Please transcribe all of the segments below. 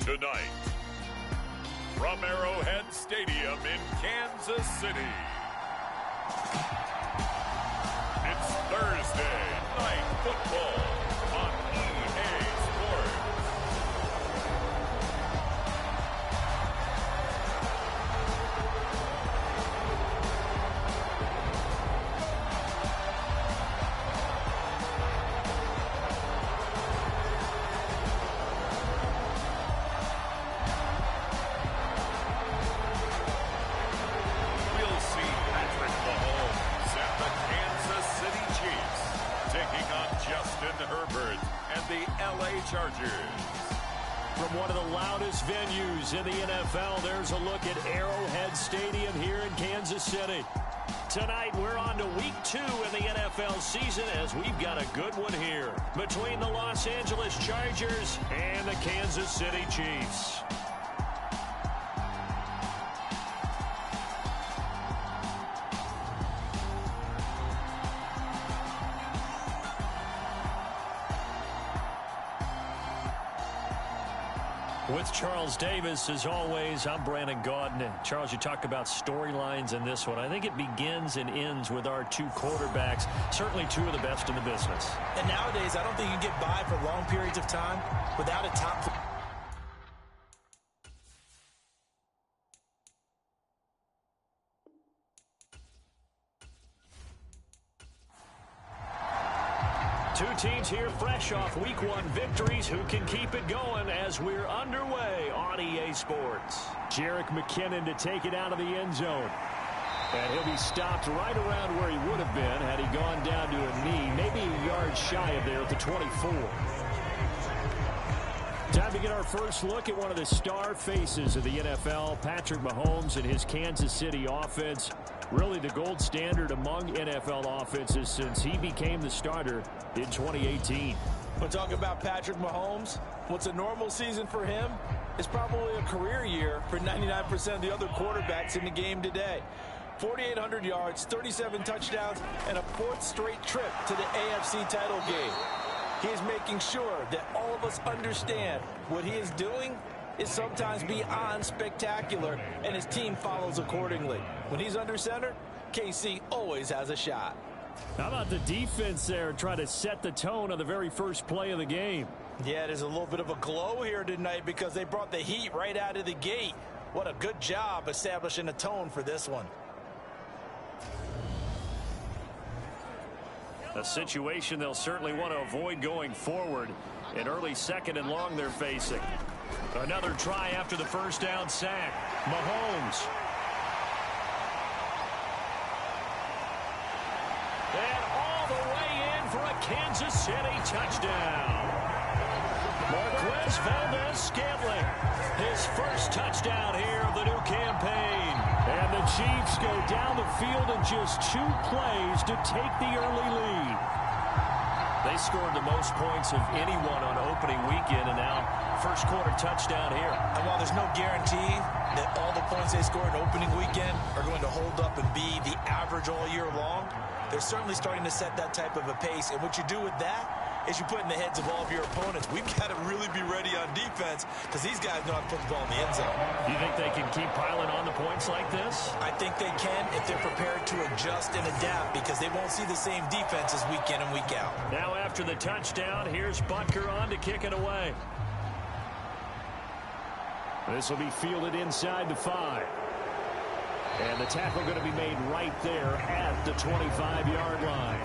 Tonight, from Arrowhead Stadium in Kansas City, it's Thursday Night Football on EA Sports. We'll see Patrick Mahomes and the Kansas City Chiefs taking on Justin Herbert and the LA Chargers. From one of the loudest venues in the NFL, there's a look at Arrowhead Stadium here in Kansas City. Tonight, we're on to week 2 in the NFL season as we've got a good one here between the Los Angeles Chargers and the Kansas City Chiefs. With Charles Davis, as always, I'm Brandon Gaudin. Charles, you talk about storylines in this one. I think it begins and ends with our two quarterbacks, certainly two of the best in the business. And nowadays, I don't think you can get by for long periods of time without a top. Two teams here fresh off Week 1 victories. Who can keep it going as we're underway on EA Sports? Jerick McKinnon to take it out of the end zone. And he'll be stopped right around where he would have been had he gone down to a knee, maybe a yard shy of there at the 24. Time to get our first look at one of the star faces of the NFL, Patrick Mahomes and his Kansas City offense. Really the gold standard among NFL offenses since he became the starter in 2018. We're talking about Patrick Mahomes. What's a normal season for him is probably a career year for 99% of the other quarterbacks in the game today. 4,800 yards, 37 touchdowns, and a 4th straight trip to the AFC title game. He is making sure that all of us understand what he is doing is sometimes beyond spectacular, and his team follows accordingly. When he's under center, KC always has a shot. How about the defense there trying to set the tone on the very first play of the game? Yeah, there's a little bit of a glow here tonight because they brought the heat right out of the gate. What a good job establishing a tone for this one. A situation they'll certainly want to avoid going forward. An early 2nd and long they're facing. Another try after the first down sack. Mahomes. And all the way in for a Kansas City touchdown. Marquez Valdez-Scantling. His first touchdown here of the new campaign. And the Chiefs go down the field in just 2 plays to take the early lead. They scored the most points of anyone on opening weekend, and now first quarter touchdown here. And while there's no guarantee that all the points they scored opening weekend are going to hold up and be the average all year long, they're certainly starting to set that type of a pace. And what you do with that is you put in the heads of all of your opponents, we've got to really be ready on defense because these guys know how to put the ball in the end zone. Do you think they can keep piling on the points like this? I think they can if they're prepared to adjust and adapt because they won't see the same defenses week in and week out. Now after the touchdown, here's Butker on to kick it away. This will be fielded inside the 5. And the tackle going to be made right there at the 25-yard line.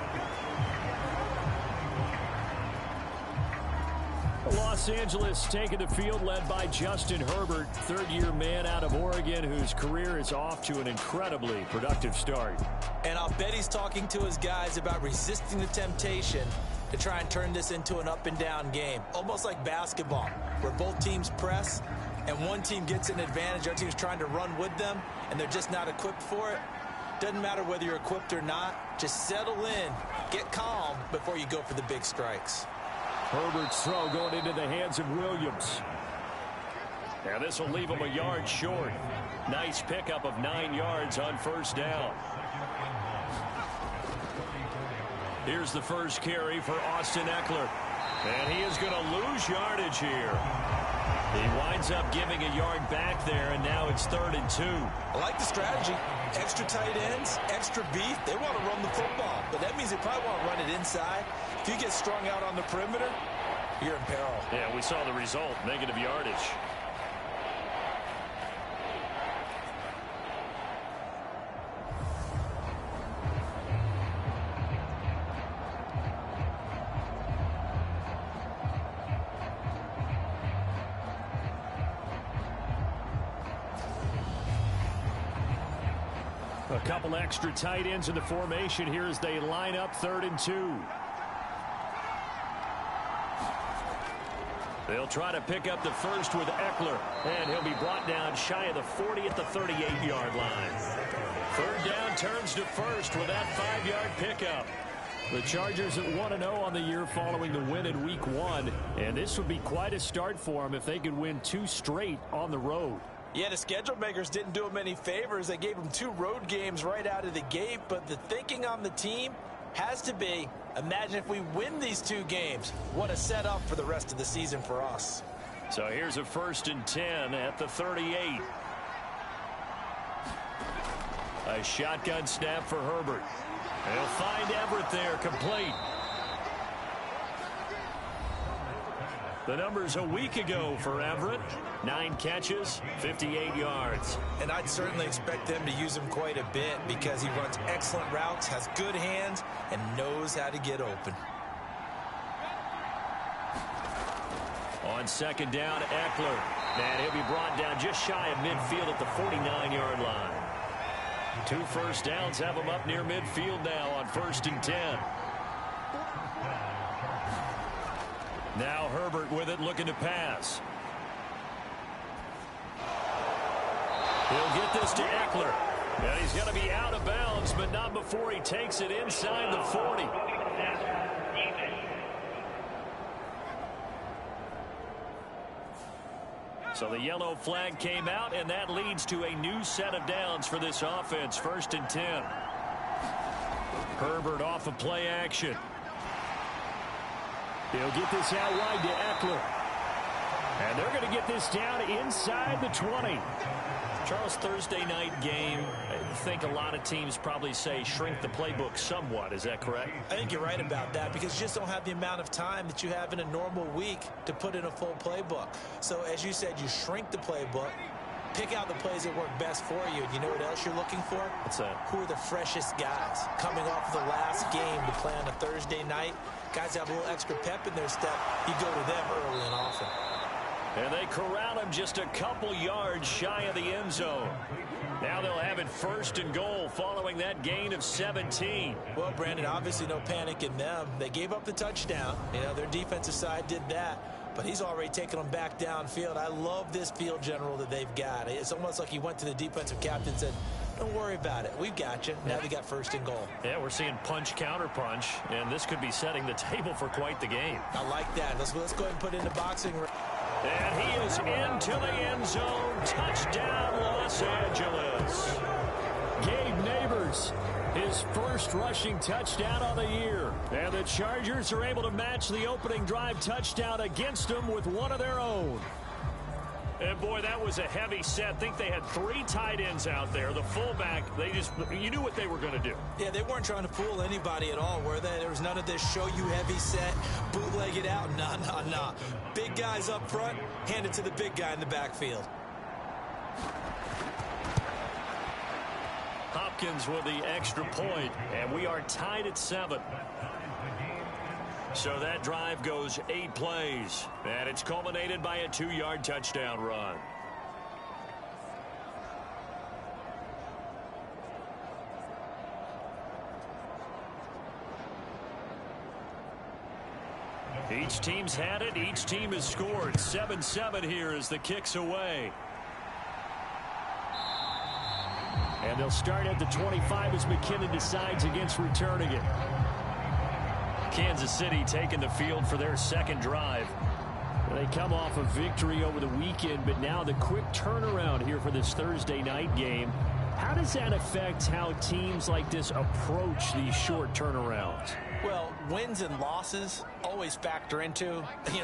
Los Angeles taking the field led by Justin Herbert, 3rd-year man out of Oregon whose career is off to an incredibly productive start. And I'll bet he's talking to his guys about resisting the temptation to try and turn this into an up-and-down game, almost like basketball, where both teams press and one team gets an advantage, other team's trying to run with them, and they're just not equipped for it. Doesn't matter whether you're equipped or not. Just settle in, get calm before you go for the big strikes. Herbert's throw going into the hands of Williams. Now this will leave him a yard short. Nice pickup of 9 yards on first down. Here's the first carry for Austin Eckler. And he is going to lose yardage here. He winds up giving a yard back there, and now it's 3rd and 2. I like the strategy. Extra tight ends, extra beef. They want to run the football, but that means they probably want to run it inside. If you get strung out on the perimeter, you're in peril. Yeah, we saw the result, negative yardage. A couple extra tight ends in the formation here as they line up 3rd and 2. They'll try to pick up the first with Eckler, and he'll be brought down shy of the 40 at the 38-yard line. 3rd down turns to first with that 5-yard pickup. The Chargers at 1-0 on the year following the win in Week 1, and this would be quite a start for them if they could win 2 straight on the road. Yeah, the schedule makers didn't do him any favors. They gave him 2 road games right out of the gate, but the thinking on the team has to be, imagine if we win these 2 games. What a setup for the rest of the season for us. So here's a 1st and 10 at the 38. A shotgun snap for Herbert. They'll find Everett there, complete. The numbers a week ago for Everett. 9 catches, 58 yards. And I'd certainly expect them to use him quite a bit because he runs excellent routes, has good hands, and knows how to get open. On 2nd down, Eckler. And he'll be brought down just shy of midfield at the 49-yard line. 2 first downs have him up near midfield now on 1st and 10. Now Herbert with it, looking to pass. He'll get this to Eckler. And he's going to be out of bounds, but not before he takes it inside the 40. So the yellow flag came out, and that leads to a new set of downs for this offense. 1st and 10. Herbert off of play action. He'll get this out wide to Eckler. And they're going to get this down inside the 20. Charles, Thursday night game, I think a lot of teams probably say shrink the playbook somewhat. Is that correct? I think you're right about that because you just don't have the amount of time that you have in a normal week to put in a full playbook. So as you said, you shrink the playbook, pick out the plays that work best for you. And you know what else you're looking for? What's that? Who are the freshest guys coming off the last game to play on a Thursday night? Guys have a little extra pep in their step. You go to them early and often. And they corral him just a couple yards shy of the end zone. Now they'll have it 1st and goal following that gain of 17. Well, Brandon, obviously no panic in them. They gave up the touchdown. You know, their defensive side did that. But he's already taken them back downfield. I love this field general that they've got. It's almost like he went to the defensive captain and said, don't worry about it. We've got you. Now they got 1st and goal. Yeah, we're seeing punch, counter punch, and this could be setting the table for quite the game. I like that. Let's go ahead and put it in the boxing. And he is into the end zone. Touchdown, Los Angeles. Gabe Neighbors, his first rushing touchdown on the year. And the Chargers are able to match the opening drive touchdown against them with one of their own. And boy, that was a heavy set. I think they had 3 tight ends out there. The fullback, you knew what they were going to do. Yeah, they weren't trying to fool anybody at all, were they? There was none of this show you heavy set, bootleg it out. Nah. Big guys up front, hand it to the big guy in the backfield. Hopkins with the extra point, and we are tied at 7. So that drive goes 8 plays, and it's culminated by a 2-yard touchdown run. Each team's had it. Each team has scored. 7-7 here as the kick's away. And they'll start at the 25 as McKinnon decides against returning it. Kansas City taking the field for their second drive. They come off a victory over the weekend, but now the quick turnaround here for this Thursday night game. How does that affect how teams like this approach these short turnarounds? Well, wins and losses always factor into,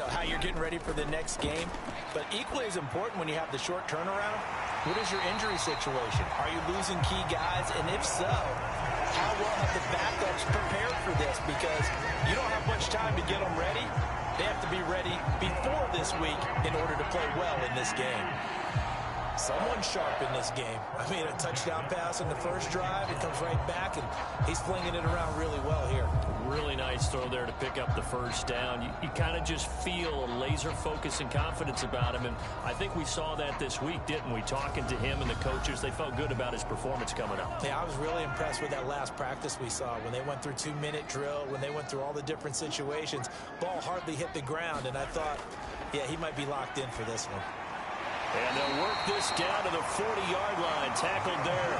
how you're getting ready for the next game. But equally as important when you have the short turnaround, what is your injury situation? Are you losing key guys? And if so, how well have the backups prepared for this? Because you don't have much time to get them ready. They have to be ready before this week in order to play well in this game. Someone sharp in this game. I mean, a touchdown pass on the first drive. It comes right back, and he's flinging it around really well here. Really nice throw there to pick up the first down. You kind of just feel a laser focus and confidence about him, and I think we saw that this week, didn't we? Talking to him and the coaches, they felt good about his performance coming up. Yeah, I was really impressed with that last practice we saw when they went through 2-minute drill, when they went through all the different situations. Ball hardly hit the ground, and I thought, yeah, he might be locked in for this one. And they'll work this down to the 40-yard line. Tackled there.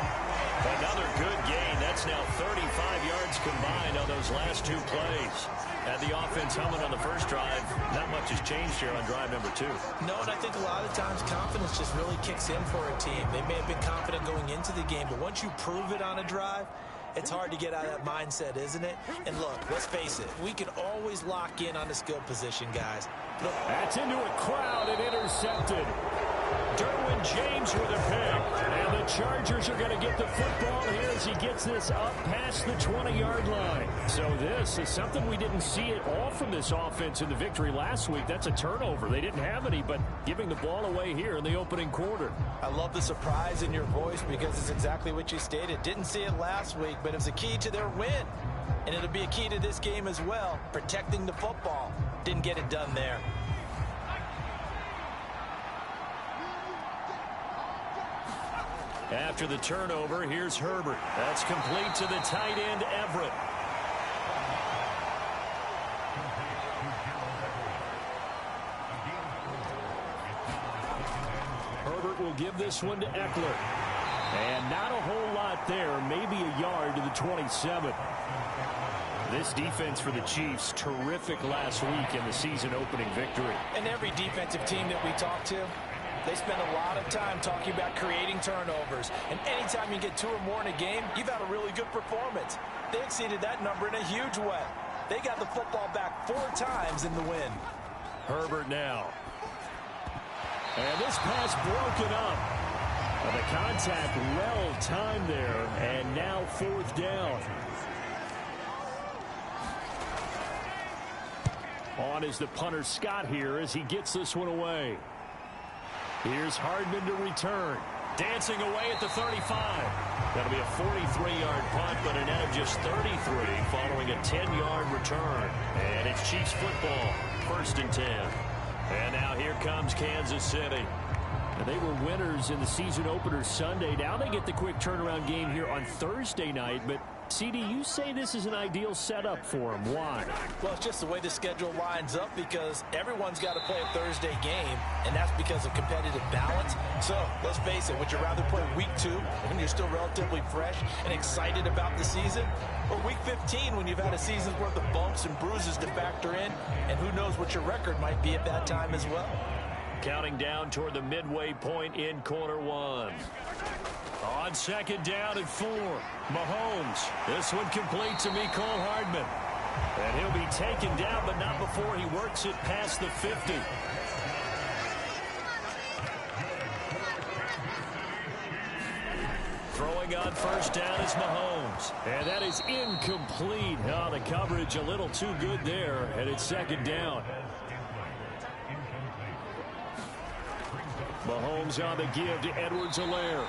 Another good gain. That's now 35 yards combined on those last two plays. Had the offense humming on the first drive. Not much has changed here on drive number 2. No, and I think a lot of times confidence just really kicks in for a team. They may have been confident going into the game, but once you prove it on a drive, it's hard to get out of that mindset, isn't it? And look, let's face it, we can always lock in on the skill position, guys. Look. That's into a crowd and intercepted. Derwin James with a pick. And the Chargers are going to get the football here as he gets this up past the 20-yard line. So this is something we didn't see at all from this offense in the victory last week. That's a turnover. They didn't have any, but giving the ball away here in the opening quarter. I love the surprise in your voice because it's exactly what you stated. Didn't see it last week, but it was a key to their win. And it'll be a key to this game as well, protecting the football. Didn't get it done there. After the turnover, here's Herbert. That's complete to the tight end, Everett. Herbert will give this one to Eckler. And not a whole lot there, maybe a yard to the 27. This defense for the Chiefs, terrific last week in the season-opening victory. And every defensive team that we talk to, they spend a lot of time talking about creating turnovers. And anytime you get 2 or more in a game, you've had a really good performance. They exceeded that number in a huge way. They got the football back 4 times in the win. Herbert now. And this pass broken up. The contact well timed there. And now 4th down. On is the punter Scott here as he gets this one away. Here's Hardman to return. Dancing away at the 35. That'll be a 43-yard punt, but a net of just 33 following a 10-yard return. And it's Chiefs football, 1st and 10. And now here comes Kansas City. And they were winners in the season opener Sunday. Now they get the quick turnaround game here on Thursday night, but CD, you say this is an ideal setup for them. Why? Well, it's just the way the schedule lines up because everyone's got to play a Thursday game, and that's because of competitive balance. So, let's face it, would you rather play week 2 when you're still relatively fresh and excited about the season, or week 15 when you've had a season's worth of bumps and bruises to factor in, and who knows what your record might be at that time as well? Counting down toward the midway point in quarter 1. On 2nd down and 4. Mahomes. This one complete to Mecole Hardman. And he'll be taken down, but not before he works it past the 50. Throwing on 1st down is Mahomes. And that is incomplete. Oh, the coverage a little too good there. And it's 2nd down. Mahomes on the give to Edwards-Helaire.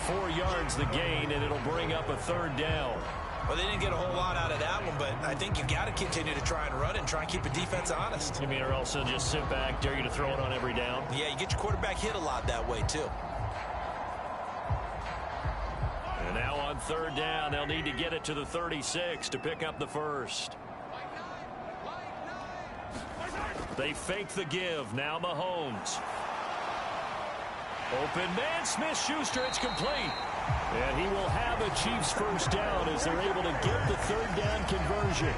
4 yards the gain, and it'll bring up a 3rd down. Well, they didn't get a whole lot out of that one, but I think you've got to continue to try and run and try and keep the defense honest. You mean, or else they'll just sit back, dare you to throw it on every down? Yeah, you get your quarterback hit a lot that way, too. And now on 3rd down, they'll need to get it to the 36 to pick up the 1st. They fake the give. Now Mahomes. Open man, Smith-Schuster, it's complete. And he will have a Chiefs 1st down as they're able to get the 3rd down conversion.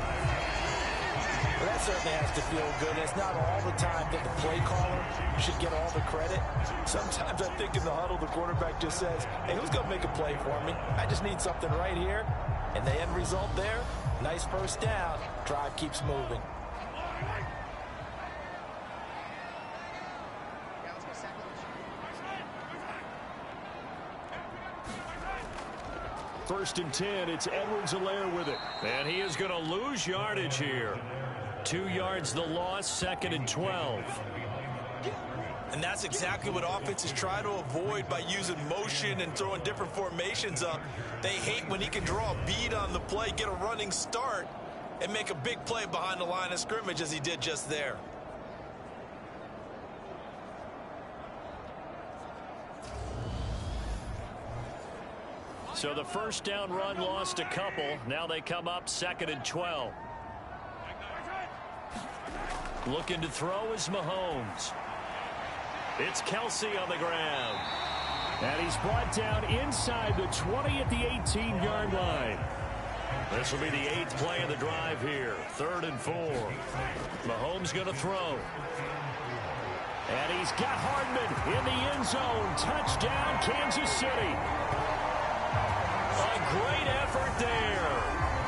Well, that certainly has to feel good. It's not all the time that the play caller should get all the credit. Sometimes I think in the huddle, the quarterback just says, hey, who's going to make a play for me? I just need something right here. And the end result there, nice first down. Drive keeps moving. First and 10, it's Edwards-Helaire with it. And he is going to lose yardage here. 2 yards the loss, 2nd and 12. And that's exactly what offenses try to avoid by using motion and throwing different formations up. They hate when he can draw a bead on the play, get a running start, and make a big play behind the line of scrimmage as he did just there. So the first down run lost a couple. Now they come up 2nd and 12. Looking to throw is Mahomes. It's Kelsey on the ground. And he's brought down inside the 20 at the 18-yard line. This will be the 8th play of the drive here. 3rd and 4. Mahomes going to throw. And he's got Hardman in the end zone. Touchdown, Kansas City. A great effort there.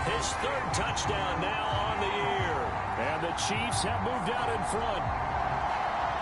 His 3rd touchdown now on the year. And the Chiefs have moved out in front.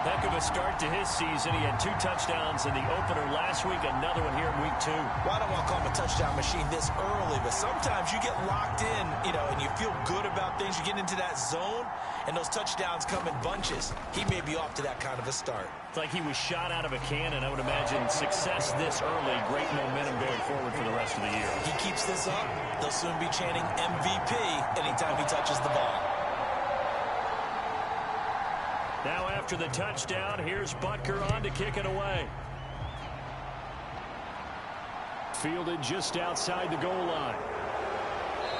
Heck of a start to his season. He had 2 touchdowns in the opener last week, another one here in week 2. Well, I don't want to call him a touchdown machine this early, but sometimes you get locked in, and you feel good about things. You get into that zone, and those touchdowns come in bunches. He may be off to that kind of a start. It's like he was shot out of a cannon. I would imagine success this early, great momentum going forward for the rest of the year. He keeps this up, they'll soon be chanting MVP anytime he touches the ball. Now after the touchdown, here's Butker on to kick it away. Fielded just outside the goal line.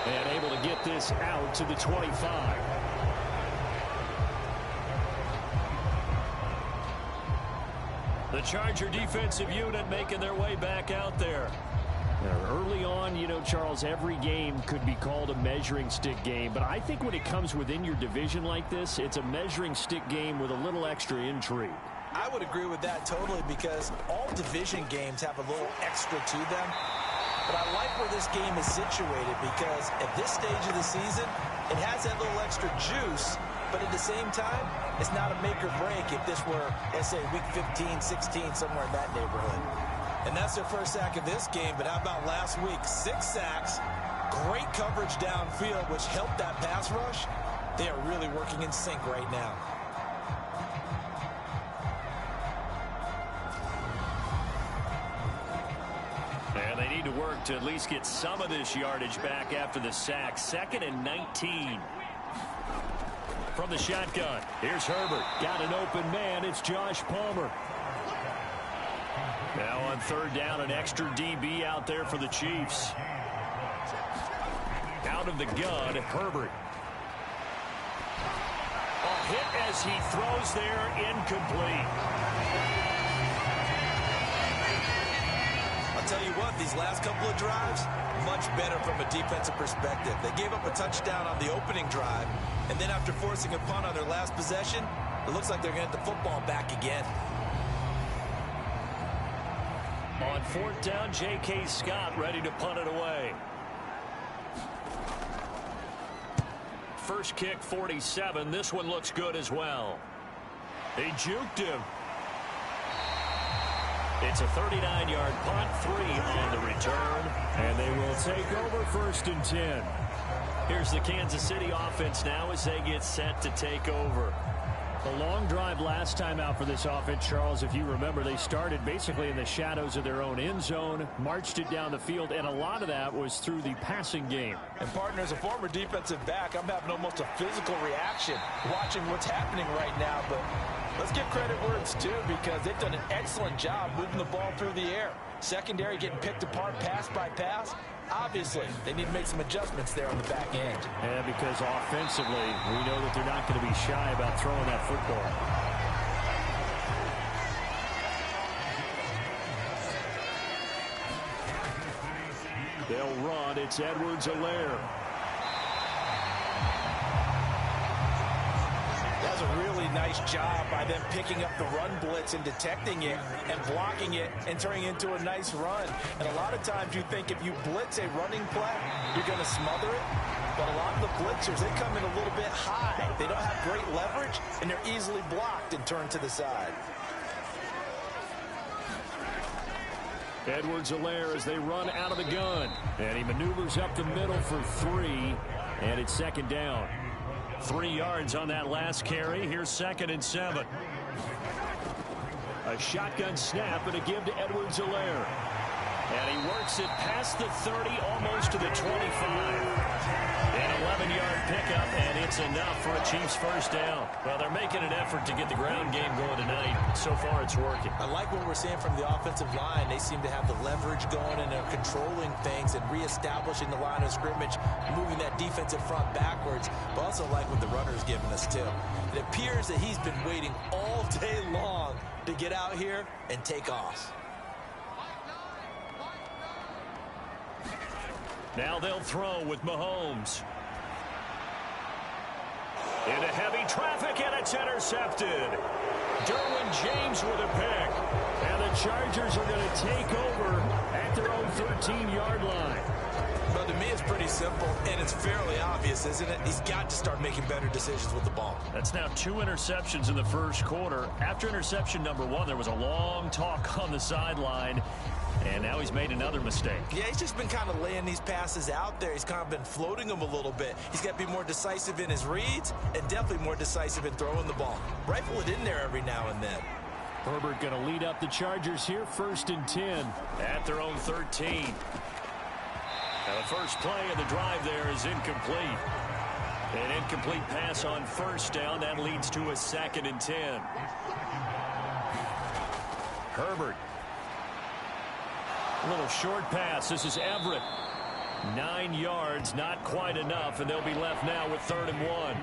And able to get this out to the 25. The Charger defensive unit making their way back out there. Early on, Charles, every game could be called a measuring stick game. But I think when it comes within your division like this, it's a measuring stick game with a little extra intrigue. I would agree with that totally because all division games have a little extra to them. But I like where this game is situated because at this stage of the season, it has that little extra juice. But at the same time, it's not a make or break if this were, let's say, week 15, 16, somewhere in that neighborhood. And that's their first sack of this game, but how about last week? 6 sacks, great coverage downfield, which helped that pass rush. They are really working in sync right now. And they need to work to at least get some of this yardage back after the sack. 2nd and 19. From the shotgun, here's Herbert. Got an open man. It's Josh Palmer. Now on 3rd down, an extra DB out there for the Chiefs. Out of the gun, Herbert. A hit as he throws there, incomplete. I'll tell you what, these last couple of drives, much better from a defensive perspective. They gave up a touchdown on the opening drive, and then after forcing a punt on their last possession, it looks like they're going to get the football back again. On 4th down, J.K. Scott ready to punt it away. First kick, 47. This one looks good as well. He juked him. It's a 39-yard punt, 3 on the return. And they will take over 1st and 10. Here's the Kansas City offense now as they get set to take over. A long drive last time out for this offense, Charles. If you remember, they started basically in the shadows of their own end zone, marched it down the field, and a lot of that was through the passing game. And partner, as a former defensive back, I'm having almost a physical reaction watching what's happening right now. But let's give credit where it's due because they've done an excellent job moving the ball through the air. Secondary getting picked apart pass by pass. Obviously, they need to make some adjustments there on the back end. Yeah, because offensively, we know that they're not going to be shy about throwing that football. They'll run. It's Edwards-Helaire. As does a really nice job by them picking up the run blitz and detecting it and blocking it and turning it into a nice run. And a lot of times you think if you blitz a running play, you're going to smother it. But a lot of the blitzers, they come in a little bit high. They don't have great leverage, and they're easily blocked and turned to the side. Edwards-Helaire as they run out of the gun. And he maneuvers up the middle for 3. And it's second down. 3 yards on that last carry. Here's 2nd and 7. A shotgun snap and a give to Edwards-Helaire. And he works it past the 30, almost to the 25. An 11-yard pickup, and it's enough for a Chiefs first down. Well, they're making an effort to get the ground game going tonight. So far, it's working. I like what we're seeing from the offensive line. They seem to have the leverage going, and they're controlling things and reestablishing the line of scrimmage, moving that defensive front backwards. But also like what the runner's giving us, too. It appears that he's been waiting all day long to get out here and take off. Now they'll throw with Mahomes. Into heavy traffic, and it's intercepted. Derwin James with a pick. And the Chargers are going to take over at their own 13-yard line. Well, to me, it's pretty simple, and it's fairly obvious, isn't it? He's got to start making better decisions with the ball. That's now 2 interceptions in the first quarter. After interception number 1, there was a long talk on the sideline. And now he's made another mistake. Yeah, he's just been kind of laying these passes out there. He's kind of been floating them a little bit. He's got to be more decisive in his reads and definitely more decisive in throwing the ball. Rifle it in there every now and then. Herbert going to lead up the Chargers here, 1st and 10 at their own 13. Now the first play of the drive there is incomplete. An incomplete pass on first down. That leads to a 2nd and 10. Herbert. A little short pass. This is Everett. 9 yards, not quite enough, and they'll be left now with 3rd and 1.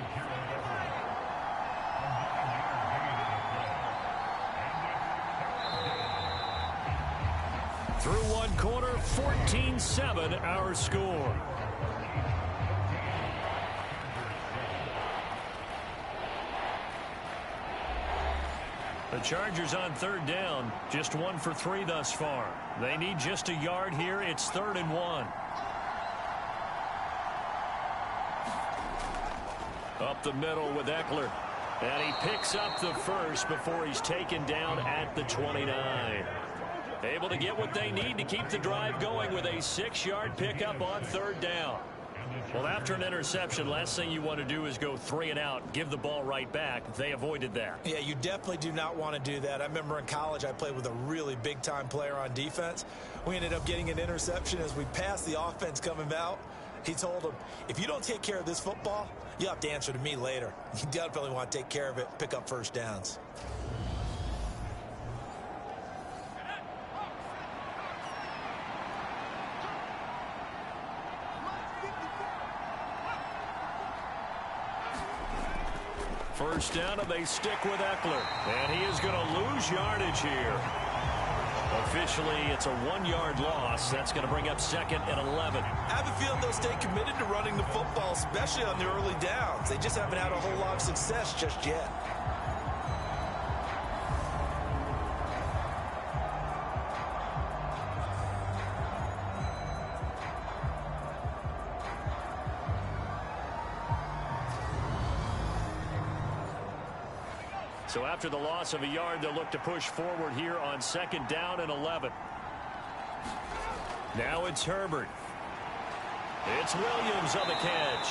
Through one quarter, 14-7 our score. The Chargers on 3rd down, just 1 for 3 thus far. They need just a yard here. It's 3rd and 1. Up the middle with Eckler. And he picks up the first before he's taken down at the 29. Able to get what they need to keep the drive going with a 6-yard pickup on 3rd down. Well, after an interception, last thing you want to do is go 3 and out, give the ball right back. They avoided that. Yeah, you definitely do not want to do that. I remember in college I played with a really big-time player on defense. We ended up getting an interception as we passed the offense coming out. He told him, if you don't take care of this football, you'll have to answer to me later. You definitely want to take care of it, pick up first downs. First down, and they stick with Eckler. And he is going to lose yardage here. Officially, it's a 1-yard loss. That's going to bring up 2nd and 11. I have a feeling they'll stay committed to running the football, especially on the early downs. They just haven't had a whole lot of success just yet. So after the loss of a yard, they'll look to push forward here on 2nd down and 11. Now it's Herbert. It's Williams on the catch.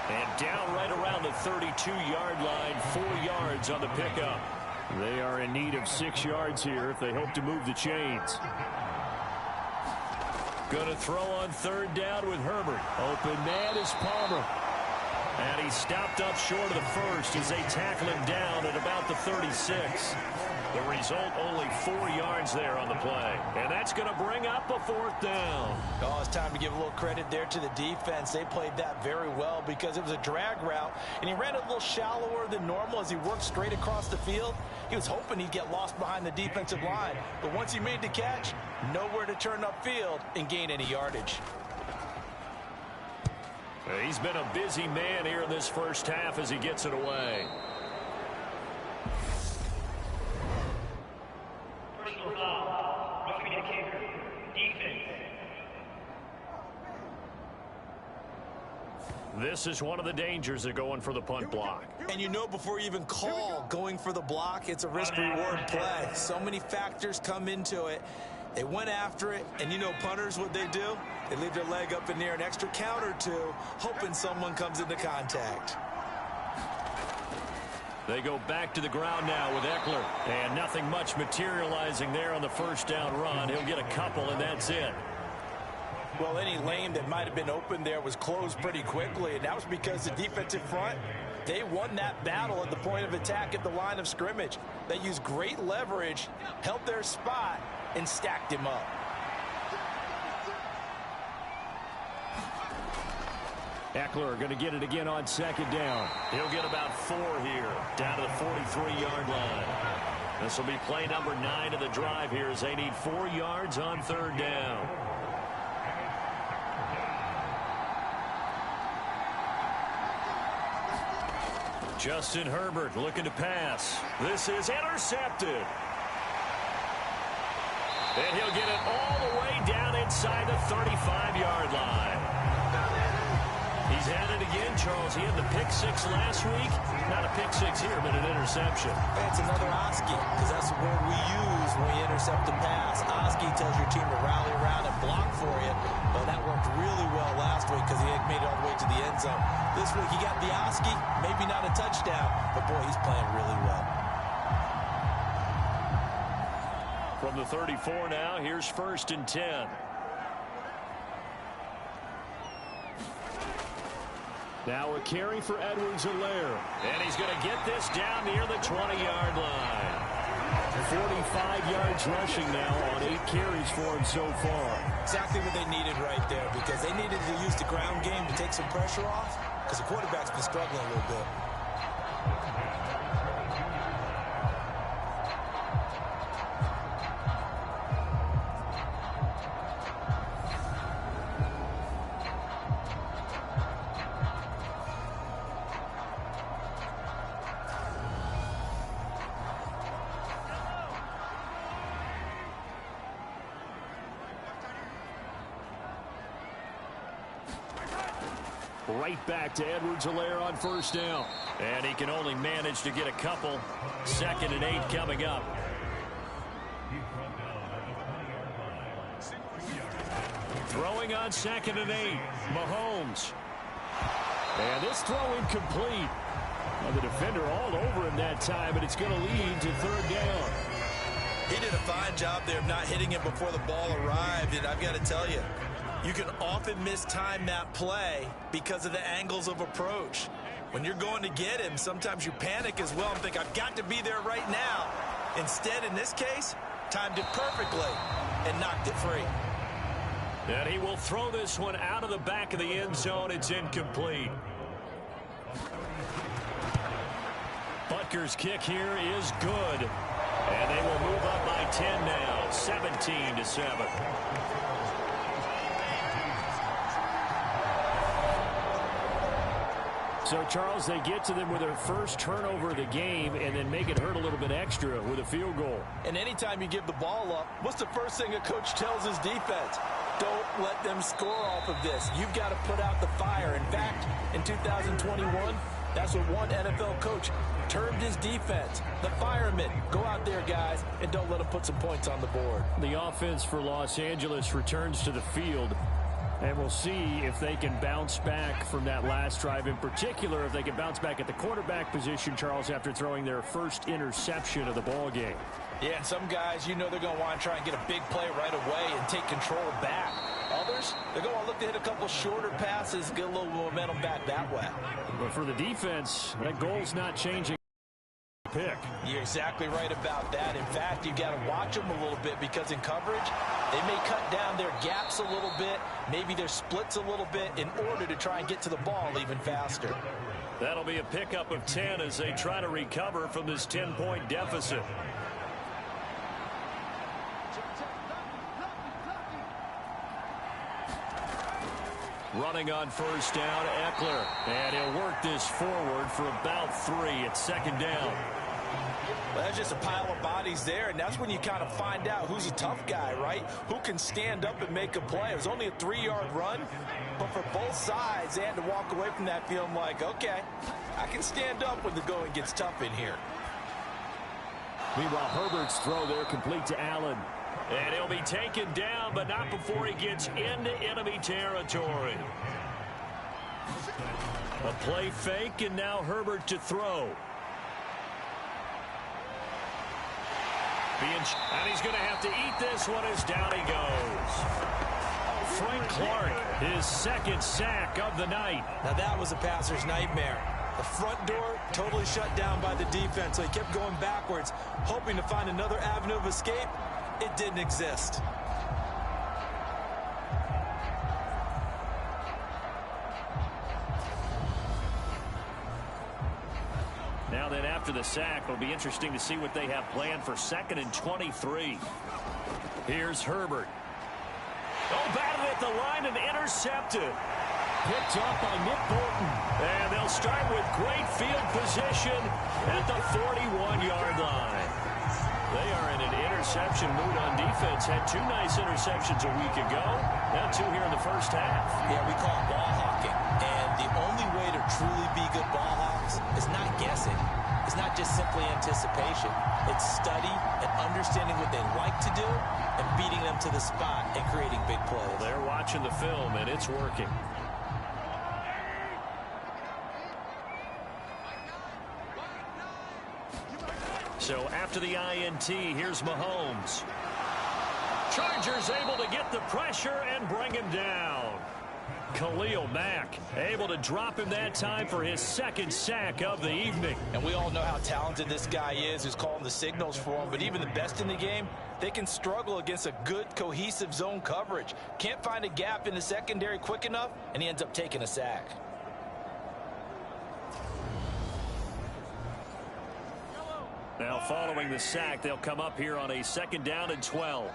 And down right around the 32-yard line, 4 yards on the pickup. They are in need of 6 yards here if they hope to move the chains. Going to throw on 3rd down with Herbert. Open man is Palmer. And he stopped up short of the first as they tackle him down at about the 36. The result, only 4 yards there on the play. And that's going to bring up a 4th down. Oh, it's time to give a little credit there to the defense. They played that very well because it was a drag route, and he ran a little shallower than normal as he worked straight across the field. He was hoping he'd get lost behind the defensive line. But once he made the catch, nowhere to turn upfield and gain any yardage. He's been a busy man here in this first half as he gets it away. This is one of the dangers of going for the punt block. And you know before you even call going for the block, it's a risk-reward play. So many factors come into it. They went after it, and you know punters, what they do? They leave their leg up in the air an extra count or two, hoping someone comes into contact. They go back to the ground now with Eckler. And nothing much materializing there on the first down run. He'll get a couple, and that's it. Well, any lane that might have been open there was closed pretty quickly, and that was because the defensive front, they won that battle at the point of attack at the line of scrimmage. They used great leverage, held their spot, and stacked him up. Eckler going to get it again on second down. He'll get about 4 here, down to the 43-yard line. This will be play number 9 of the drive here as they need 4 yards on third down. Justin Herbert looking to pass. This is intercepted. And he'll get it all the way down inside the 35-yard line. He's at it again, Charles. He had the pick 6 last week. Not a pick 6 here, but an interception. It's another Oski, because that's the word we use when we intercept a pass. Oski tells your team to rally around and block for you. Well, that worked really well last week because he had made it all the way to the end zone. This week he got the Oski, maybe not a touchdown, but boy, he's playing really well. From the 34 now, here's 1st and 10. Now a carry for Edwards-Helaire. And he's going to get this down near the 20-yard line. 45 yards rushing now on 8 carries for him so far. Exactly what they needed right there, because they needed to use the ground game to take some pressure off, because the quarterback's been struggling a little bit. Right back to Edwards-Helaire on 1st down. And he can only manage to get a couple. 2nd and 8 coming up. Throwing on 2nd and 8. Mahomes. And this throw incomplete. Well, the defender all over him that time, but it's going to lead to 3rd down. He did a fine job there of not hitting it before the ball arrived, and I've got to tell you, you can often mistime that play because of the angles of approach. When you're going to get him, sometimes you panic as well and think, I've got to be there right now. Instead, in this case, timed it perfectly and knocked it free. And he will throw this one out of the back of the end zone. It's incomplete. Butker's kick here is good. And they will move up by 10 now, 17-7. So, Charles, they get to them with their first turnover of the game and then make it hurt a little bit extra with a field goal. And anytime you give the ball up, what's the first thing a coach tells his defense? Don't let them score off of this. You've got to put out the fire. In fact, in 2021, that's what one NFL coach termed his defense. The firemen. Go out there, guys, and don't let them put some points on the board. The offense for Los Angeles returns to the field. And we'll see if they can bounce back from that last drive. In particular, if they can bounce back at the quarterback position, Charles, after throwing their first interception of the ball game. Yeah, and some guys, you know they're going to want to try and get a big play right away and take control back. Others, they're going to look to hit a couple shorter passes, get a little momentum back that way. But for the defense, that goal's not changing. Pick. You're exactly right about that. In fact, you've got to watch them a little bit because in coverage, they may cut down their gaps a little bit, maybe their splits a little bit in order to try and get to the ball even faster. That'll be a pickup of 10 as they try to recover from this 10-point deficit. Running on 1st down, Eckler. And he'll work this forward for about 3 at 2nd down. Well, there's just a pile of bodies there, and that's when you kind of find out who's a tough guy, right? Who can stand up and make a play. It was only a 3-yard run, but for both sides, they had to walk away from that feeling like, okay, I can stand up when the going gets tough in here. Meanwhile, Herbert's throw there complete to Allen. And he'll be taken down, but not before he gets into enemy territory. A play fake, and now Herbert to throw. And he's going to have to eat this one as down he goes. Frank Clark, his second sack of the night. Now that was a passer's nightmare. The front door totally shut down by the defense, so he kept going backwards, hoping to find another avenue of escape. It didn't exist. Now then, after the sack, it'll be interesting to see what they have planned for 2nd and 23. Here's Herbert. Oh, batted at the line and intercepted. Picked up by Nick Bolton. And they'll start with great field position at the 41-yard line. They are in an interception mood on defense. Had 2 nice interceptions a week ago. Now 2 here in the first half. Yeah, we call it ball hawking. And the only way to truly be good ball hawks is not guessing. It's not just simply anticipation. It's study and understanding what they like to do and beating them to the spot and creating big plays. They're watching the film, and it's working. So after the INT, here's Mahomes. Chargers able to get the pressure and bring him down. Khalil Mack able to drop him that time for his 2nd sack of the evening. And we all know how talented this guy is who's calling the signals for him. But even the best in the game, they can struggle against a good, cohesive zone coverage. Can't find a gap in the secondary quick enough, and he ends up taking a sack. Now following the sack, they'll come up here on a 2nd down and 12.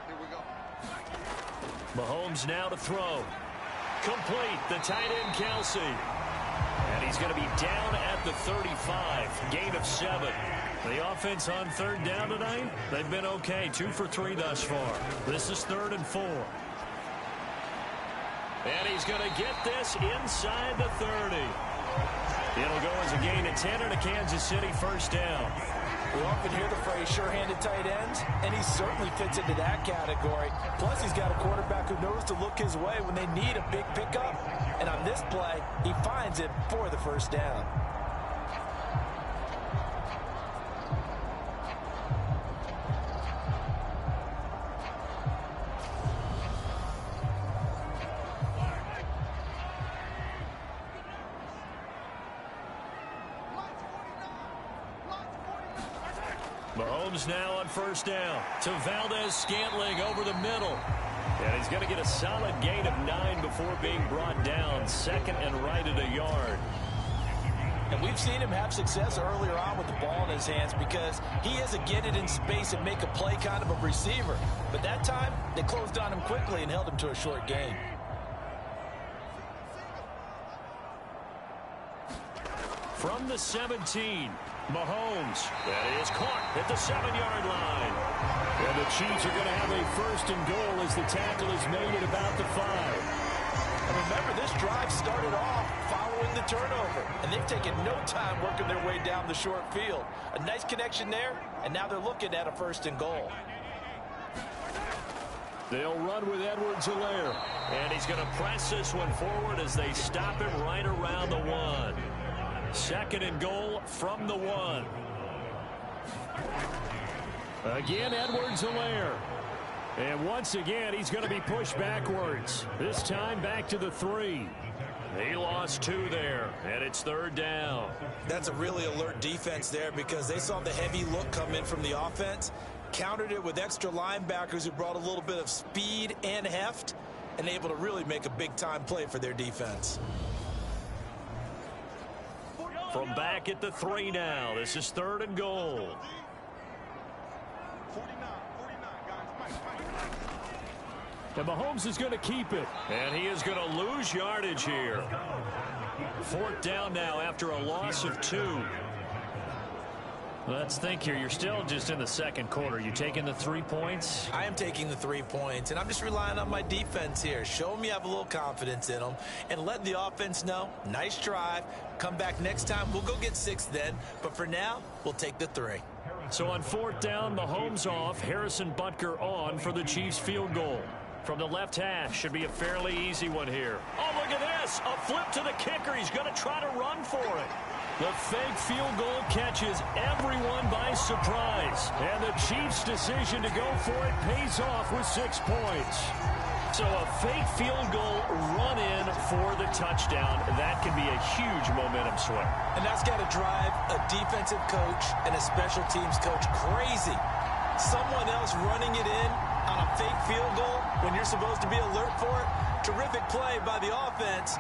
Here we go. Mahomes now to throw. Complete, the tight end Kelsey. And he's going to be down at the 35. Gain of 7. The offense on 3rd down tonight, they've been okay. 2 for 3 thus far. This is 3rd and 4. And he's going to get this inside the 30. It'll go as a gain of 10 and a Kansas City 1st down. We often hear the phrase sure-handed tight ends, and he certainly fits into that category. Plus, he's got a quarterback who knows to look his way when they need a big pickup. And on this play, he finds it for the 1st down. Mahomes now on 1st down to Valdez-Scantling over the middle. And he's going to get a solid gain of 9 before being brought down. 2nd and right at a yard. And we've seen him have success earlier on with the ball in his hands because he is a get it in space and make a play kind of a receiver. But that time, they closed on him quickly and held him to a short gain. From the 17, Mahomes. That is caught at the 7-yard line. And the Chiefs are going to have a 1st and goal as the tackle is made at about the 5. And remember, this drive started off following the turnover. And they've taken no time working their way down the short field. A nice connection there, and now they're looking at a 1st and goal. They'll run with Edwards-Helaire. And he's going to press this one forward as they stop him right around the 1. 2nd and goal from the 1. Again, Edwards-Helaire. And once again, he's going to be pushed backwards. This time back to the 3. He lost 2 there, and it's 3rd down. That's a really alert defense there because they saw the heavy look come in from the offense, countered it with extra linebackers who brought a little bit of speed and heft, and able to really make a big-time play for their defense. From back at the 3 now. This is 3rd and goal. 49, guys. And Mahomes is going to keep it. And he is going to lose yardage here. 4th down now after a loss of 2. Let's think here. You're still just in the second quarter. You taking the 3 points? I am taking the 3 points, and I'm just relying on my defense here. Show them you have a little confidence in them, and let the offense know, nice drive. Come back next time. We'll go get 6 then. But for now, we'll take the 3. So on 4th down, Mahomes off. Harrison Butker on for the Chiefs field goal. From the left hash, should be a fairly easy one here. Oh, look at this. A flip to the kicker. He's going to try to run for it. The fake field goal catches everyone by surprise. And the Chiefs' decision to go for it pays off with 6 points. So a fake field goal run in for the touchdown. That can be a huge momentum swing. And that's got to drive a defensive coach and a special teams coach crazy. Someone else running it in on a fake field goal when you're supposed to be alert for it. Terrific play by the offense.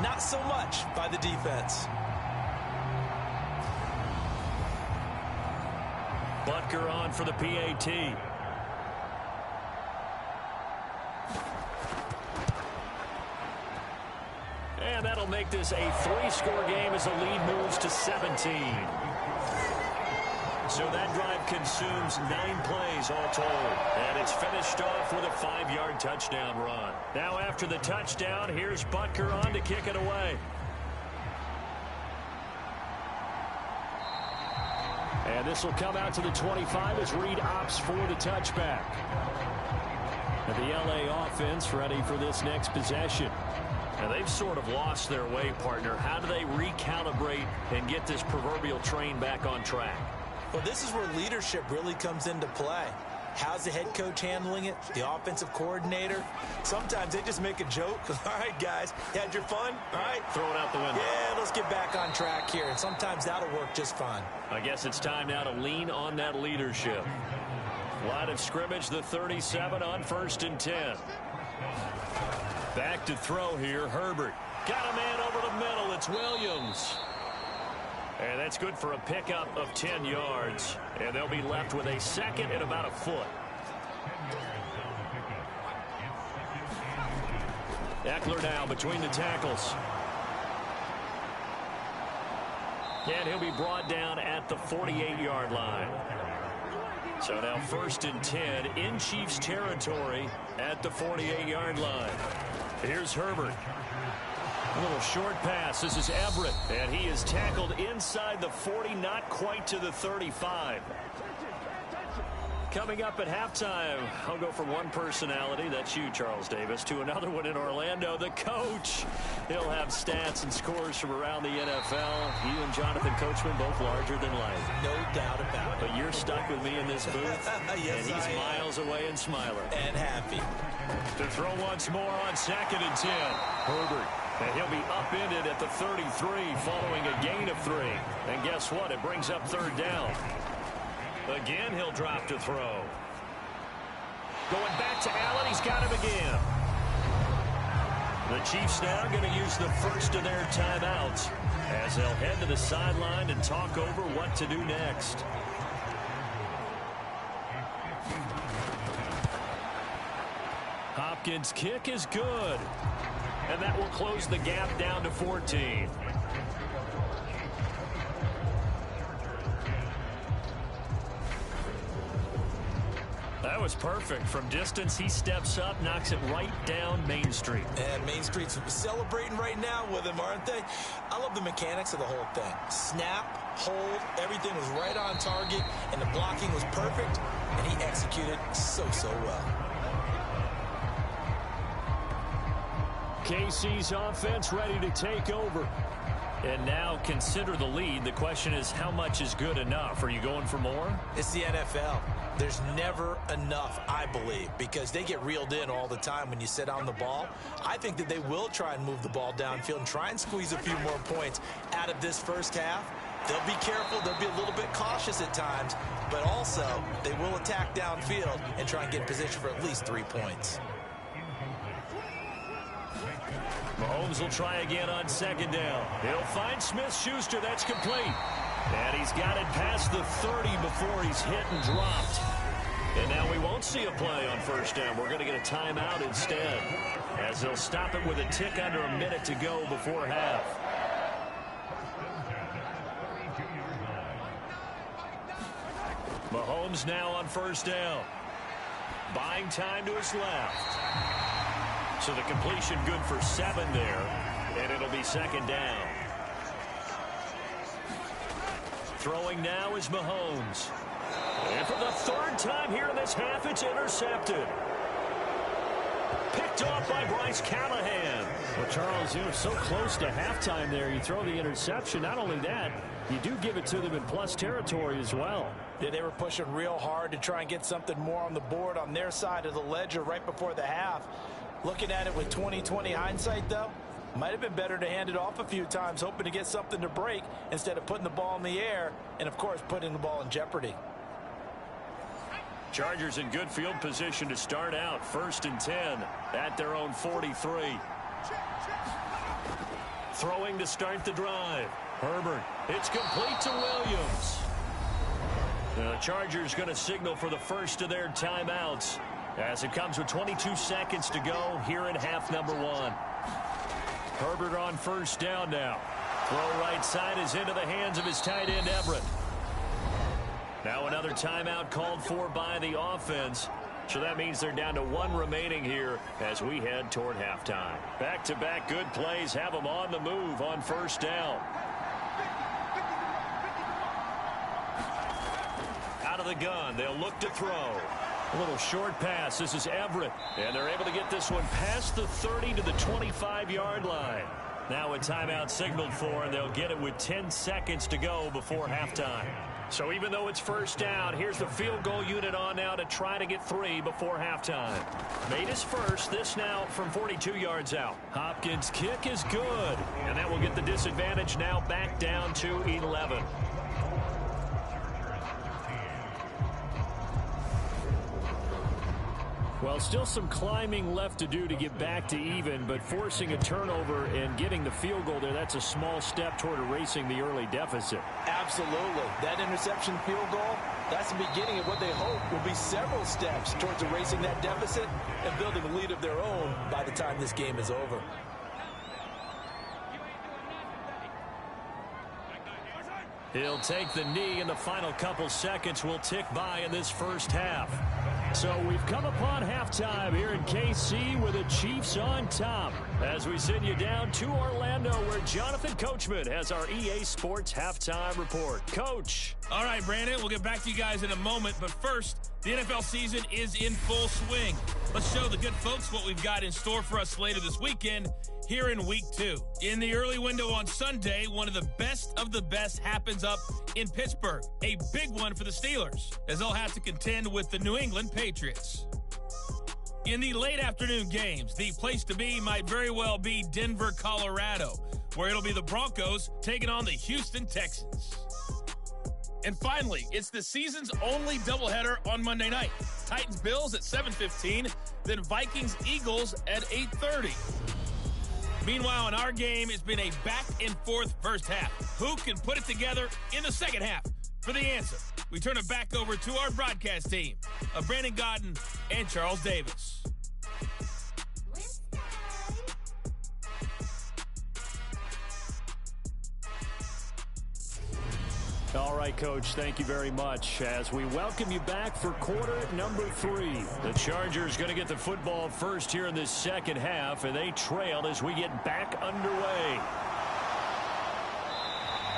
Not so much by the defense. Butker on for the PAT. And that'll make this a 3-score game as the lead moves to 17. So that drive consumes 9 plays all told. And it's finished off with a 5-yard touchdown run. Now after the touchdown, here's Butker on to kick it away. And this will come out to the 25 as Reed opts for the touchback. And the LA offense ready for this next possession. And they've sort of lost their way, partner. How do they recalibrate and get this proverbial train back on track? Well, this is where leadership really comes into play. How's the head coach handling it? The offensive coordinator? Sometimes they just make a joke. All right, guys, you had your fun? All right. Throw it out the window. Yeah, let's get back on track here. And sometimes that'll work just fine. I guess it's time now to lean on that leadership. Line of scrimmage, the 37 on 1st and 10. Back to throw here, Herbert. Got a man over the middle. It's Williams. And that's good for a pickup of 10 yards. And they'll be left with a 2nd and about a foot. Eckler now between the tackles. And he'll be brought down at the 48-yard line. So now 1st and 10 in Chiefs territory at the 48-yard line. Here's Herbert. A little short pass. This is Everett. And he is tackled inside the 40, not quite to the 35. Coming up at halftime, I'll go from one personality, that's you, Charles Davis, to another one in Orlando, the coach. He'll have stats and scores from around the NFL. You and Jonathan Coachman both larger than life. No doubt about it. But you're stuck with me in this booth. Yes, and he's miles away and smiling. And happy. To throw once more on 2nd and 10. Herbert. And he'll be upended at the 33 following a gain of 3. And guess what? It brings up 3rd down. Again, he'll drop to throw. Going back to Allen. He's got him again. The Chiefs now going to use the first of their timeouts as they'll head to the sideline and talk over what to do next. Hopkins' kick is good. And that will close the gap down to 14. That was perfect. From distance, he steps up, knocks it right down Main Street. And Main Street's celebrating right now with him, aren't they? I love the mechanics of the whole thing. Snap, hold, everything was right on target, and the blocking was perfect, and he executed so well. KC's offense ready to take over. And now consider the lead. The question is, how much is good enough? Are you going for more? It's the NFL. There's never enough, I believe, because they get reeled in all the time when you sit on the ball. I think that they will try and move the ball downfield and try and squeeze a few more points out of this first half. They'll be careful. They'll be a little bit cautious at times, but also they will attack downfield and try and get in position for at least 3 points. Mahomes will try again on 2nd down. He'll find Smith-Schuster. That's complete. And he's got it past the 30 before he's hit and dropped. And now we won't see a play on 1st down. We're going to get a timeout instead, as they'll stop it with a tick under a minute to go before half. Mahomes now on first down. Buying time to his left. So the completion good for 7 there, and it'll be second down. Throwing now is Mahomes. And for the 3rd time here in this half, it's intercepted. Picked off by Bryce Callahan. Well, Charles, you were so close to halftime there. You throw the interception. Not only that, you do give it to them in plus territory as well. Yeah, they were pushing real hard to try and get something more on the board on their side of the ledger right before the half. Looking at it with 20/20 hindsight, though, might have been better to hand it off a few times, hoping to get something to break instead of putting the ball in the air and, of course, putting the ball in jeopardy. Chargers in good field position to start out. 1st and 10 at their own 43. Throwing to start the drive. Herbert. It's complete to Williams. The Chargers going to signal for the first of their timeouts as it comes with 22 seconds to go here in half number 1. Herbert on first down now. Throw right side is into the hands of his tight end Everett. Now another timeout called for by the offense. So that means they're down to 1 remaining here as we head toward halftime. Back-to-back good plays have them on the move on first down. Out of the gun, they'll look to throw. A little short pass. This is Everett. And they're able to get this one past the 30 to the 25-yard line. Now a timeout signaled for, and they'll get it with 10 seconds to go before halftime. So even though it's first down, here's the field goal unit on now to try to get 3 before halftime. Made his first, this now from 42 yards out. Hopkins' kick is good, and that will get the disadvantage now back down to 11. Well, still some climbing left to do to get back to even, but forcing a turnover and getting the field goal there, that's a small step toward erasing the early deficit. Absolutely. That interception field goal, that's the beginning of what they hope will be several steps towards erasing that deficit and building a lead of their own by the time this game is over. He'll take the knee, and the final couple seconds will tick by in this first half. So we've come upon halftime here in KC with the Chiefs on top. As we send you down to Orlando, where Jonathan Coachman has our EA Sports halftime report. Coach. All right, Brandon, we'll get back to you guys in a moment. But first, the NFL season is in full swing. Let's show the good folks what we've got in store for us later this weekend here in Week 2. In the early window on Sunday, one of the best happens up in Pittsburgh. A big one for the Steelers, as they'll have to contend with the New England Patriots. In the late afternoon games, the place to be might very well be Denver, Colorado, where it'll be the Broncos taking on the Houston Texans. And finally, it's the season's only doubleheader on Monday night. Titans-Bills at 7:15, then Vikings-Eagles at 8:30. Meanwhile, in our game, it's been a back-and-forth first half. Who can put it together in the second half? For the answer, we turn it back over to our broadcast team of Brandon Godden and Charles Davis. All right, Coach, thank you very much as we welcome you back for quarter number 3. The Chargers going to get the football first here in this second half, and they trail as we get back underway.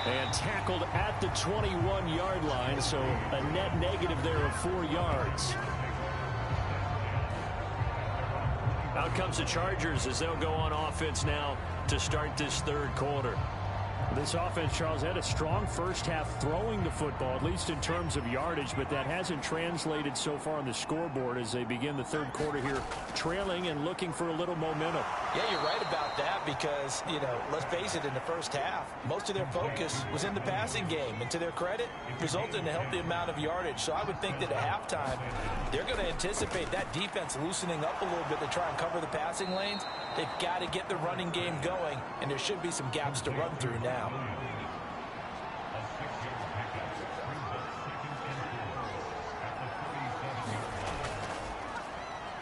And tackled at the 21-yard line, so a net negative there of 4 yards. Out comes the Chargers as they'll go on offense now to start this third quarter. This offense, Charles, had a strong first half throwing the football, at least in terms of yardage, but that hasn't translated so far on the scoreboard as they begin the third quarter here, trailing and looking for a little momentum. Yeah, you're right about that because, let's face it, in the first half, most of their focus was in the passing game. And to their credit, resulted in a healthy amount of yardage. So I would think that at halftime, they're going to anticipate that defense loosening up a little bit to try and cover the passing lanes. They've got to get the running game going, and there should be some gaps to run through now.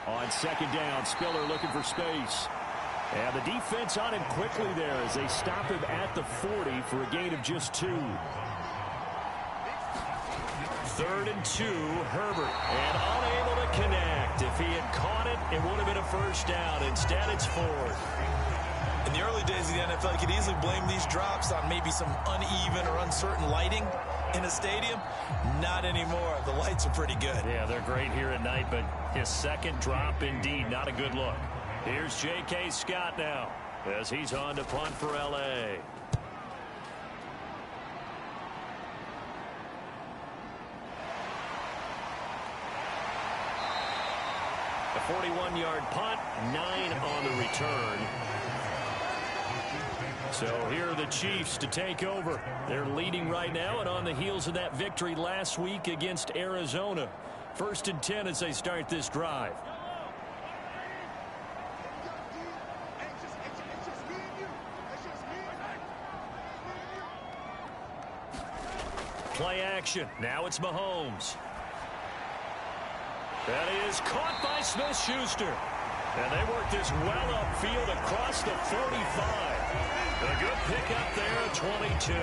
On second down, Spiller looking for space. And the defense on him quickly there as they stop him at the 40 for a gain of just 2. 3rd and 2, Herbert. And unable to connect. If he had caught it, it would have been a first down. Instead, it's 4th. In the early days of the NFL, you could easily blame these drops on maybe some uneven or uncertain lighting in a stadium. Not anymore. The lights are pretty good. Yeah, they're great here at night, but his second drop, indeed, not a good look. Here's J.K. Scott now as he's on to punt for L.A. A 41-yard punt, 9 on the return. So here are the Chiefs to take over. They're leading right now and on the heels of that victory last week against Arizona. 1st and 10 as they start this drive. Play action. Now it's Mahomes. That is caught by Smith-Schuster. And they work this well upfield across the 45. A good pickup there at 22.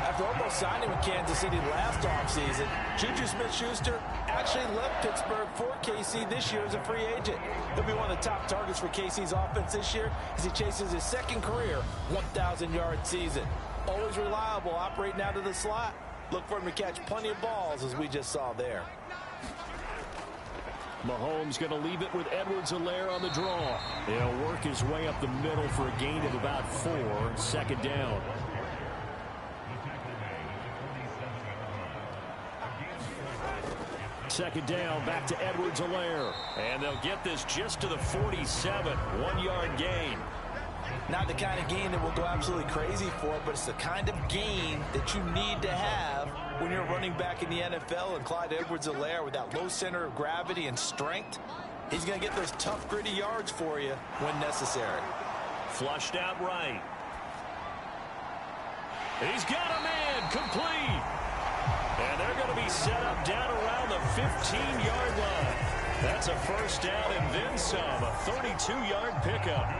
After almost signing with Kansas City last offseason, Juju Smith-Schuster actually left Pittsburgh for KC this year as a free agent. He'll be one of the top targets for KC's offense this year as he chases his second career 1,000-yard season. Always reliable, operating out of the slot. Look for him to catch plenty of balls, as we just saw there. Mahomes going to leave it with Edwards-Helaire on the draw. He'll work his way up the middle for a gain of about 4. 2nd down. Second down, back to Edwards-Helaire. And they'll get this just to the 47. 1-yard gain. Not the kind of gain that will go absolutely crazy for, but it's the kind of gain that you need to have when you're running back in the NFL. And Clyde Edwards-Helaire, with that low center of gravity and strength, he's going to get those tough, gritty yards for you when necessary. Flushed out right. He's got a man complete. And they're going to be set up down around the 15-yard line. That's a first down and then some. A 32-yard pickup.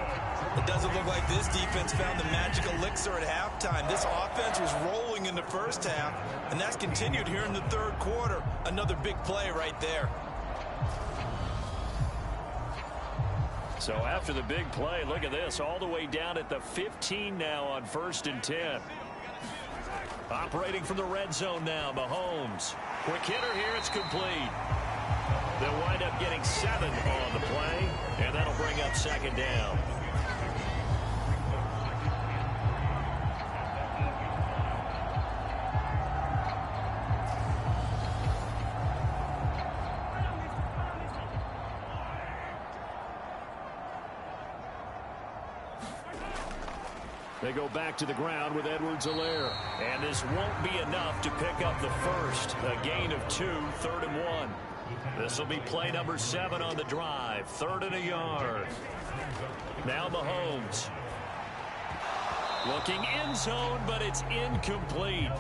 It doesn't look like this defense found the magic elixir at halftime. This offense was rolling in the first half, and that's continued here in the 3rd quarter. Another big play right there. So after the big play, look at this, all the way down at the 15 now on 1st and 10. Operating from the red zone now, Mahomes. Quick hitter here, it's complete. They'll wind up getting 7 on the play, and that'll bring up 2nd down. They go back to the ground with Edwards-Helaire. And this won't be enough to pick up the first. A gain of 2, 3rd and 1. This will be play number 7 on the drive. 3rd and a yard. Now Mahomes. Looking end zone, but it's incomplete.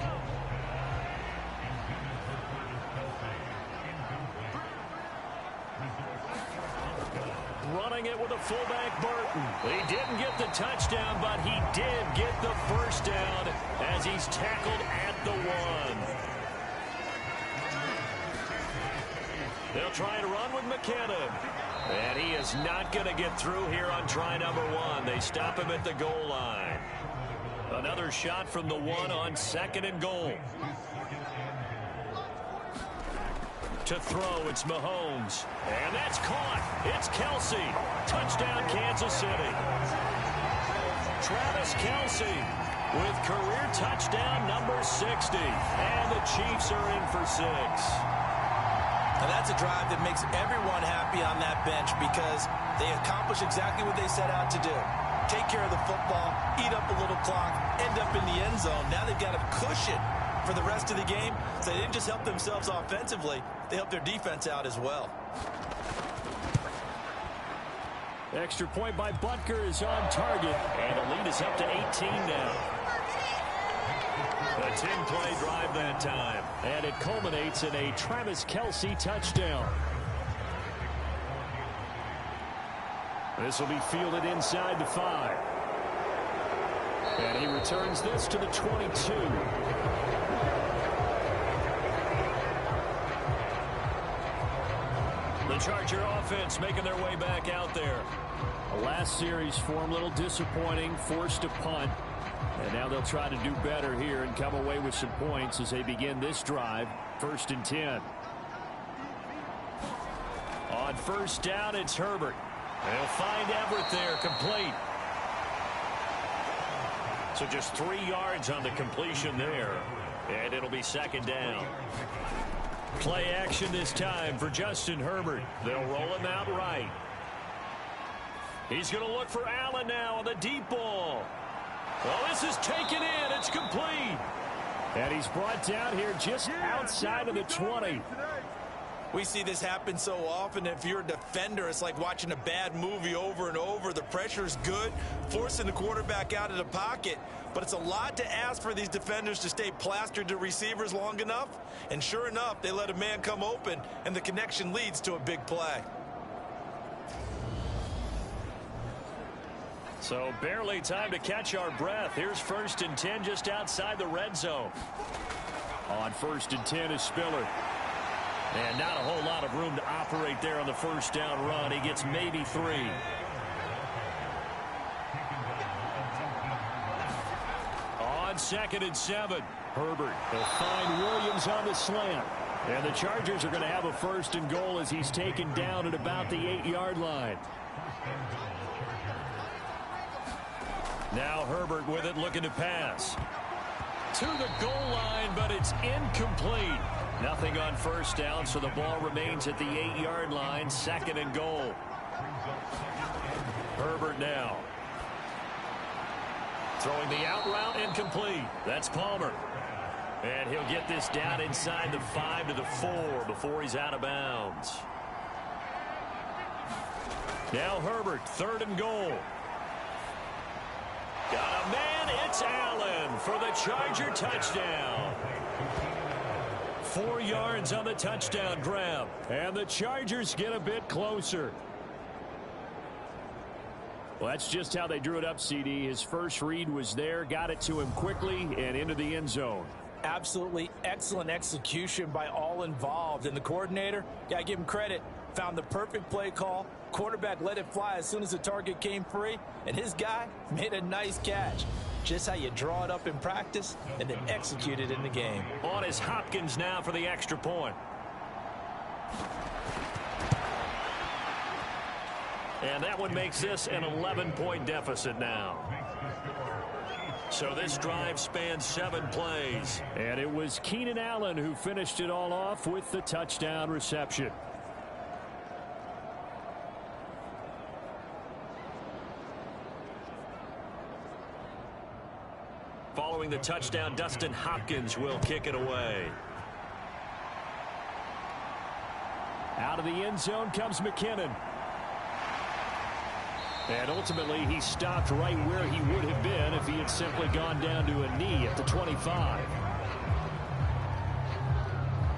Running it with a fullback, Burton. He didn't get the touchdown, but he did get the first down as he's tackled at the 1. They'll try to run with McKinnon. And he is not going to get through here on try number 1. They stop him at the goal line. Another shot from the 1 on 2nd and goal. To throw, it's Mahomes. And that's caught. It's Kelsey. Touchdown, Kansas City. Travis Kelsey with career touchdown number 60. And the Chiefs are in for 6. Now that's a drive that makes everyone happy on that bench because they accomplish exactly what they set out to do. Take care of the football, eat up a little clock, end up in the end zone. Now they've got a cushion for the rest of the game. So they didn't just help themselves offensively, they helped their defense out as well. Extra point by Butker is on target. And the lead is up to 18 now. A 10-play drive that time. And it culminates in a Travis Kelsey touchdown. This will be fielded inside the 5. And he returns this to the 22. The Charger offense making their way back out there. The last series for them, a little disappointing, forced a punt. And now they'll try to do better here and come away with some points as they begin this drive. 1st and 10. On 1st down, it's Herbert. They'll find Everett there, complete. So just 3 yards on the completion there. And it'll be 2nd down. Play action this time for Justin Herbert. They'll roll him out right. He's going to look for Allen now on the deep ball. Well, this is taken in. It's complete. And he's brought down here just outside of the 20. We see this happen so often. If you're a defender, it's like watching a bad movie over and over. The pressure's good, forcing the quarterback out of the pocket. But it's a lot to ask for these defenders to stay plastered to receivers long enough. And sure enough, they let a man come open, and the connection leads to a big play. So barely time to catch our breath. Here's 1st and 10 just outside the red zone. On 1st and 10 is Spiller. And not a whole lot of room to operate there on the 1st down run. He gets maybe 3. On 2nd and 7, Herbert will find Williams on the slant. And the Chargers are going to have a 1st and goal as he's taken down at about the 8-yard line. Now Herbert with it, looking to pass. To the goal line, but it's incomplete. Nothing on 1st down, so the ball remains at the 8-yard line. 2nd and goal. Herbert now. Throwing the out route, incomplete. That's Palmer. And he'll get this down inside the 5 to the 4 before he's out of bounds. Now Herbert, 3rd and goal. Got a man, it's Allen for the Charger touchdown. 4 yards on the touchdown grab. And the Chargers get a bit closer. Well, that's just how they drew it up, CD. His first read was there, got it to him quickly, and into the end zone. Absolutely excellent execution by all involved. And the coordinator, got to give him credit, found the perfect play call. Quarterback let it fly as soon as the target came free, and his guy made a nice catch. Just how you draw it up in practice and then execute it in the game. On is Hopkins now for the extra point. And that one makes this an 11-point deficit now. So this drive spans 7 plays. And it was Keenan Allen who finished it all off with the touchdown reception. Following the touchdown, Dustin Hopkins will kick it away. Out of the end zone comes McKinnon. And ultimately, he stopped right where he would have been if he had simply gone down to a knee at the 25.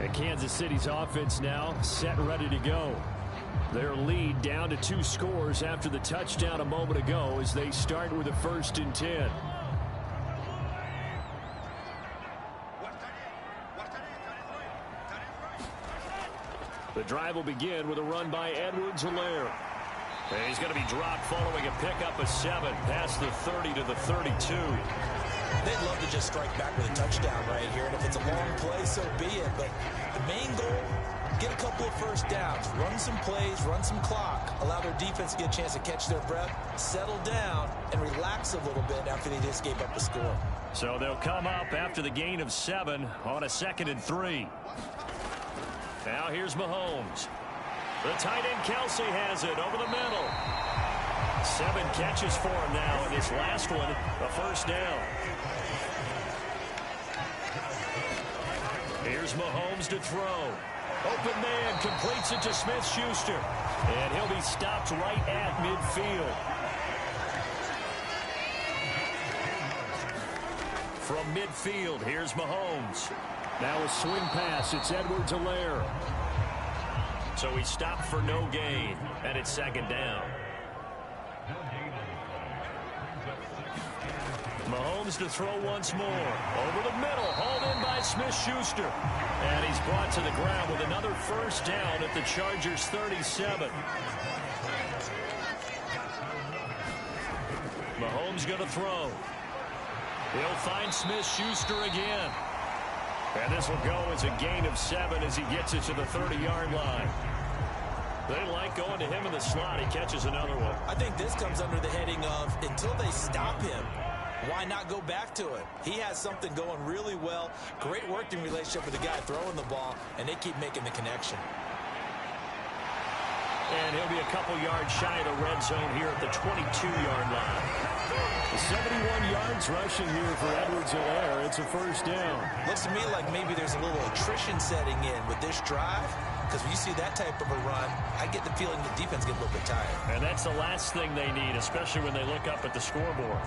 And Kansas City's offense now set and ready to go. Their lead down to 2 scores after the touchdown a moment ago as they start with a 1st and 10. The drive will begin with a run by Edwards-Helaire. And he's going to be dropped following a pickup of 7 past the 30 to the 32. They'd love to just strike back with a touchdown right here, and if it's a long play, so be it. But the main goal, get a couple of 1st downs, run some plays, run some clock, allow their defense to get a chance to catch their breath, settle down, and relax a little bit after they just gave up a score. So they'll come up after the gain of 7 on a 2nd and 3. Now here's Mahomes. The tight end Kelsey has it over the middle. 7 catches for him now, and this last one, a 1st down. Here's Mahomes to throw. Open man completes it to Smith-Schuster. And he'll be stopped right at midfield. From midfield, here's Mahomes. Now a swing pass. It's Edwards-Helaire. So he stopped for no gain, and it's 2nd down. Mahomes to throw once more. Over the middle, hauled in by Smith-Schuster. And he's brought to the ground with another first down at the Chargers' 37. Mahomes going to throw. He'll find Smith-Schuster again. And this will go as a gain of 7 as he gets it to the 30-yard line. They like going to him in the slot. He catches another one. I think this comes under the heading of until they stop him, why not go back to it? He has something going really well. Great working relationship with the guy throwing the ball, and they keep making the connection. And he'll be a couple yards shy of the red zone here at the 22-yard line. 71 yards rushing here for Edwards-Helaire. It's a first down. Looks to me like maybe there's a little attrition setting in with this drive, because when you see that type of a run, I get the feeling the defense get a little bit tired. And that's the last thing they need, especially when they look up at the scoreboard.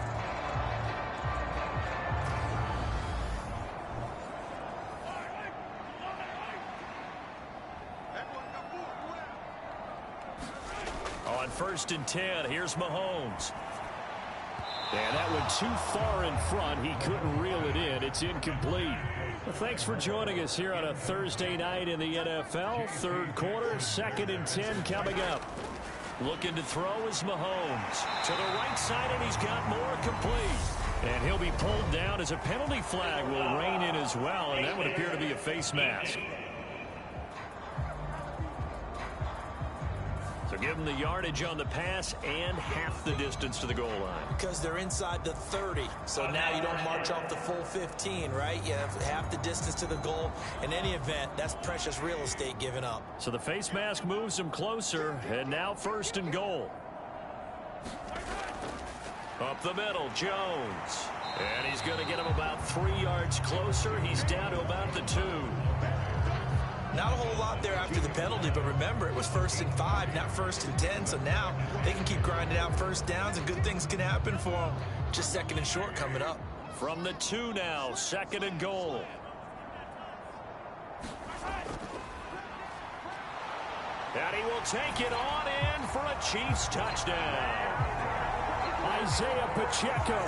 On 1st and 10, here's Mahomes. And that went too far in front. He couldn't reel it in. It's incomplete. Well, thanks for joining us here on a Thursday night in the NFL. Third quarter, 2nd and 10 coming up. Looking to throw is Mahomes. To the right side, and he's got more complete. And he'll be pulled down as a penalty flag will rein in as well, and that would appear to be a face mask. So give them the yardage on the pass and half the distance to the goal line. Because they're inside the 30. So now you don't march off the full 15, right? You have half the distance to the goal. In any event, that's precious real estate given up. So the face mask moves them closer, and now 1st and goal. Up the middle, Jones. And he's going to get him about 3 yards closer. He's down to about the 2. Not a whole lot there after the penalty, but remember, it was 1st and 5, not 1st and 10. So now they can keep grinding out first downs, and good things can happen for them. Just 2nd and short coming up. From the 2 now, 2nd and goal. And he will take it on in for a Chiefs touchdown. Isaiah Pacheco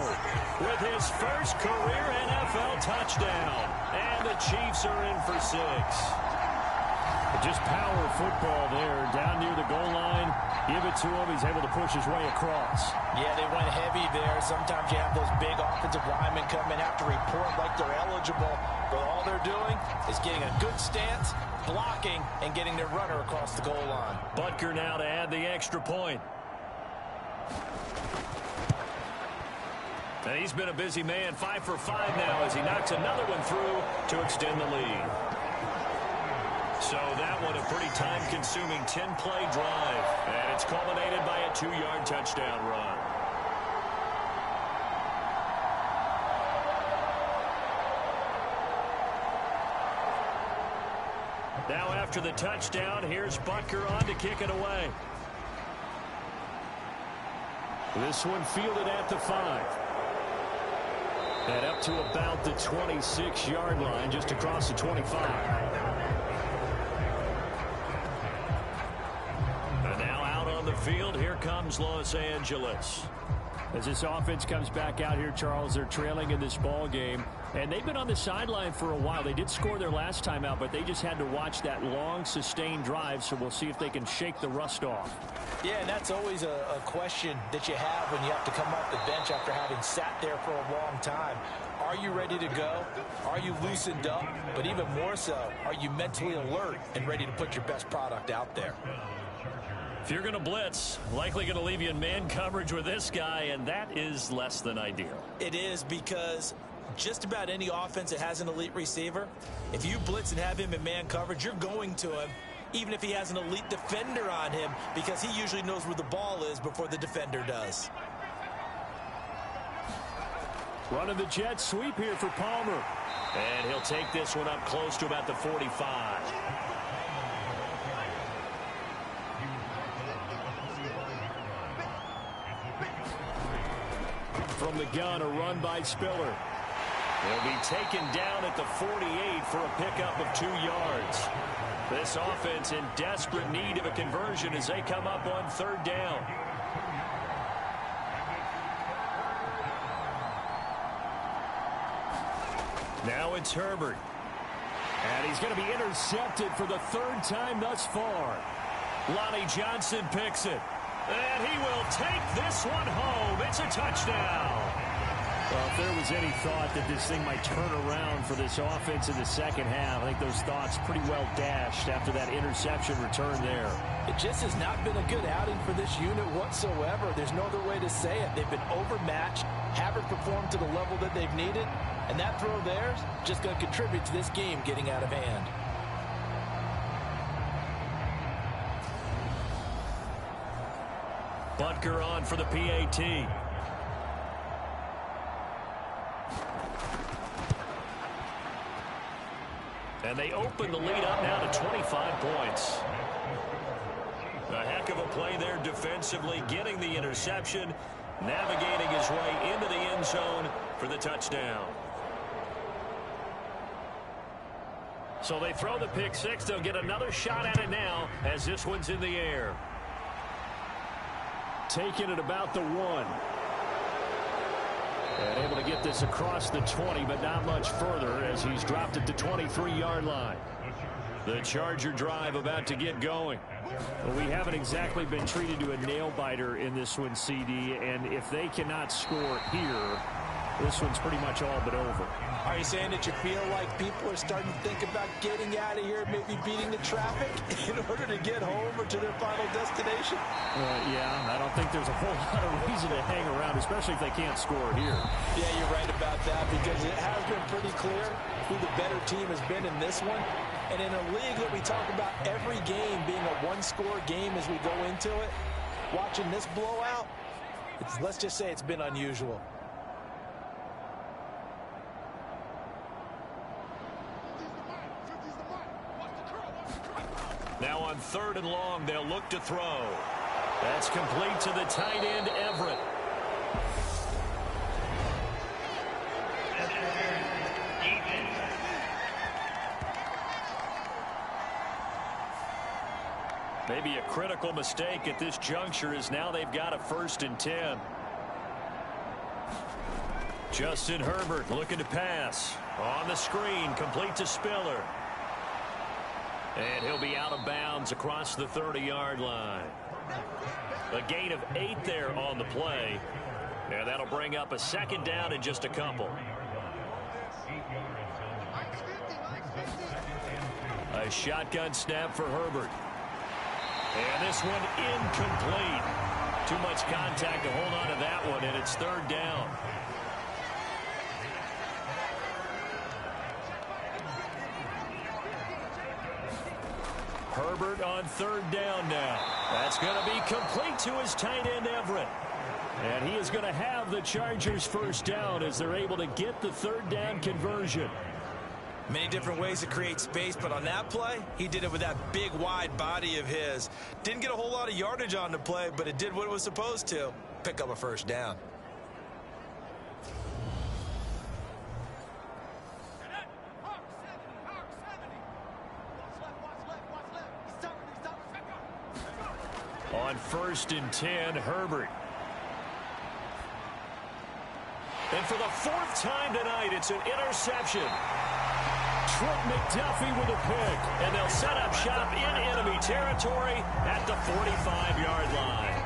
with his first career NFL touchdown. And the Chiefs are in for 6. Just power football there, down near the goal line. Give it to him. He's able to push his way across. Yeah, they went heavy there. Sometimes you have those big offensive linemen come in, have to report like they're eligible. But all they're doing is getting a good stance, blocking, and getting their runner across the goal line. Butker now to add the extra point. And he's been a busy man, 5 for 5 now as he knocks another one through to extend the lead. So that one a pretty time-consuming 10-play drive. And it's culminated by a 2-yard touchdown run. Now after the touchdown, here's Butker on to kick it away. This one fielded at the 5. And up to about the 26-yard line, just across the 25. Field, here comes Los Angeles. As this offense comes back out here, Charles, they're trailing in this ball game, and they've been on the sideline for a while. They did score their last time out, but they just had to watch that long, sustained drive, so we'll see if they can shake the rust off. Yeah, and that's always a question that you have when you have to come off the bench after having sat there for a long time. Are you ready to go? Are you loosened up? But even more so, are you mentally alert and ready to put your best product out there? If you're going to blitz, likely going to leave you in man coverage with this guy, and that is less than ideal. It is, because just about any offense that has an elite receiver, if you blitz and have him in man coverage, you're going to him, even if he has an elite defender on him, because he usually knows where the ball is before the defender does. Running the jet sweep here for Palmer. And he'll take this one up close to about the 45. From the gun, a run by Spiller. He'll be taken down at the 48 for a pickup of 2 yards. This offense in desperate need of a conversion as they come up on 3rd down. Now it's Herbert. And he's going to be intercepted for the third time thus far. Lonnie Johnson picks it. And he will take this one home. It's a touchdown. Well, if there was any thought that this thing might turn around for this offense in the second half, I think those thoughts pretty well dashed after that interception return there. It just has not been a good outing for this unit whatsoever. There's no other way to say it. They've been overmatched, haven't performed to the level that they've needed, and that throw there is just going to contribute to this game getting out of hand. Butker on for the PAT. And they open the lead up now to 25 points. A heck of a play there defensively, getting the interception, navigating his way into the end zone for the touchdown. So they throw the pick six. They'll get another shot at it now as this one's in the air. Taking it about the 1. And able to get this across the 20, but not much further as he's dropped it to 23-yard line. The Charger drive about to get going. Well, we haven't exactly been treated to a nail-biter in this one, CD, and if they cannot score here, this one's pretty much all but over. Are you saying that you feel like people are starting to think about getting out of here, maybe beating the traffic in order to get home or to their final destination? Yeah, I don't think there's a whole lot of reason to hang around, especially if they can't score here. Yeah, you're right about that because it has been pretty clear who the better team has been in this one. And in a league that we talk about every game being a one-score game as we go into it, watching this blowout, let's just say it's been unusual. Now on 3rd and long, they'll look to throw. That's complete to the tight end, Everett. Maybe a critical mistake at this juncture is now they've got a 1st and 10. Justin Herbert looking to pass. On the screen, complete to Spiller. And he'll be out of bounds across the 30-yard line. A gain of 8 there on the play. And that'll bring up a 2nd down in just a couple. A shotgun snap for Herbert. And this one incomplete. Too much contact to hold on to that one, and it's 3rd down. Herbert on 3rd down now. That's going to be complete to his tight end, Everett. And he is going to have the Chargers' 1st down as they're able to get the 3rd down conversion. Many different ways to create space, but on that play, he did it with that big, wide body of his. Didn't get a whole lot of yardage on the play, but it did what it was supposed to. Pick up a 1st down. On 1st and 10, Herbert. And for the 4th time tonight, it's an interception. Trent McDuffie with a pick. And they'll set up shop in enemy territory at the 45-yard line.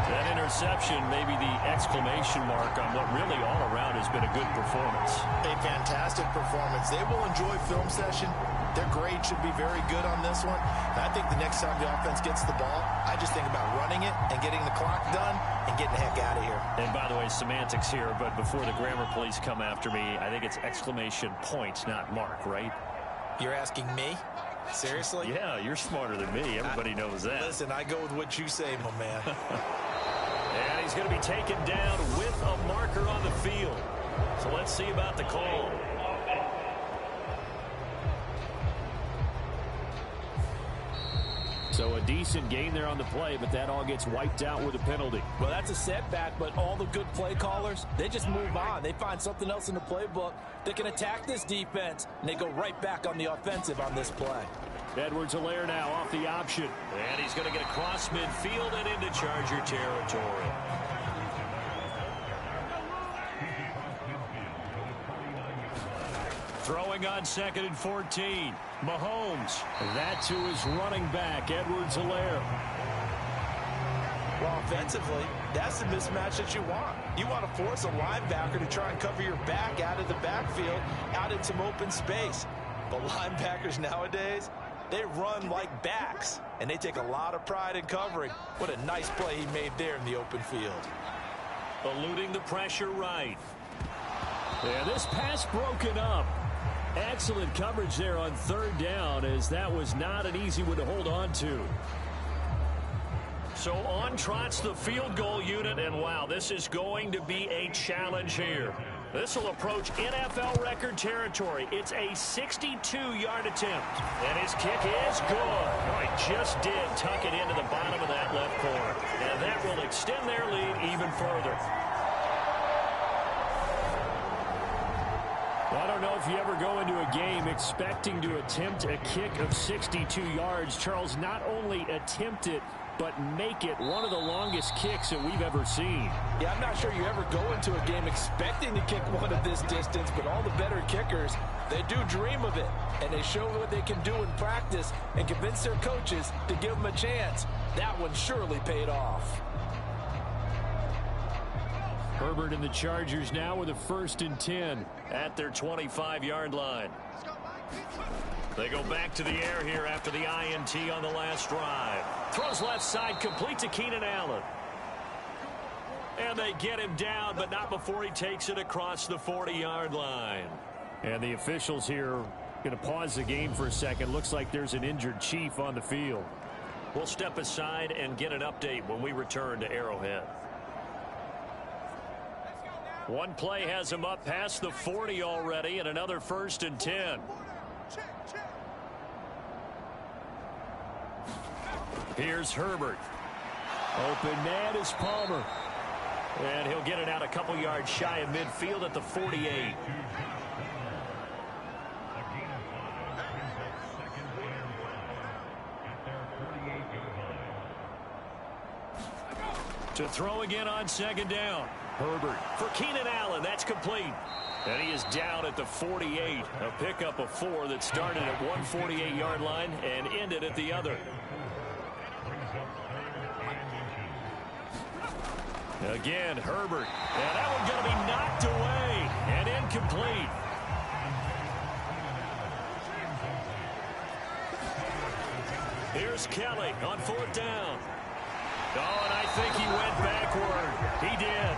That interception may be the exclamation mark on what really all around has been a good performance. A fantastic performance. They will enjoy film session. Their grade should be very good on this one. And I think the next time the offense gets the ball, I just think about running it and getting the clock done and getting the heck out of here. And by the way, semantics here, but before the grammar police come after me, I think it's exclamation point, not mark, right? You're asking me? Seriously? Yeah, you're smarter than me. Everybody knows that. Listen, I go with what you say, my man. And he's going to be taken down with a marker on the field. So let's see about the call. So a decent gain there on the play, but that all gets wiped out with a penalty. Well, that's a setback, but all the good play callers, they just move on. They find something else in the playbook. They can attack this defense, and they go right back on the offensive on this play. Edwards-Helaire now off the option. And he's going to get across midfield and into Charger territory. Throwing on 2nd and 14. Mahomes. That's to his running back, Edwards-Helaire. Well, offensively, that's the mismatch that you want. You want to force a linebacker to try and cover your back out of the backfield, out in some open space. But linebackers nowadays, they run like backs, and they take a lot of pride in covering. What a nice play he made there in the open field. Eluding the pressure right. Yeah, this pass broken up. Excellent coverage there on 3rd down, as that was not an easy one to hold on to. So on trots the field goal unit, and wow, this is going to be a challenge here. This will approach NFL record territory. It's a 62-yard attempt, and his kick is good. Oh, he just did tuck it into the bottom of that left corner, and that will extend their lead even further. I don't know if you ever go into a game expecting to attempt a kick of 62 yards. Charles, not only attempt it, but make it one of the longest kicks that we've ever seen. Yeah, I'm not sure you ever go into a game expecting to kick one of this distance, but all the better kickers, they do dream of it, and they show what they can do in practice and convince their coaches to give them a chance. That one surely paid off. Herbert and the Chargers now with a 1st and 10 at their 25-yard line. They go back to the air here after the INT on the last drive. Throws left side, complete to Keenan Allen. And they get him down, but not before he takes it across the 40-yard line. And the officials here going to pause the game for a second. Looks like there's an injured Chief on the field. We'll step aside and get an update when we return to Arrowhead. One play has him up past the 40 already, and another 1st and 10. Here's Herbert. Open man is Palmer. And he'll get it out a couple yards shy of midfield at the 48. To throw again on 2nd down. Herbert for Keenan Allen. That's complete. And he is down at the 48. A pickup of 4 that started at one 48-yard line and ended at the other. Again, Herbert. And that one going to be knocked away and incomplete. Here's Kelly on 4th down. Oh, and I think he went backward. He did.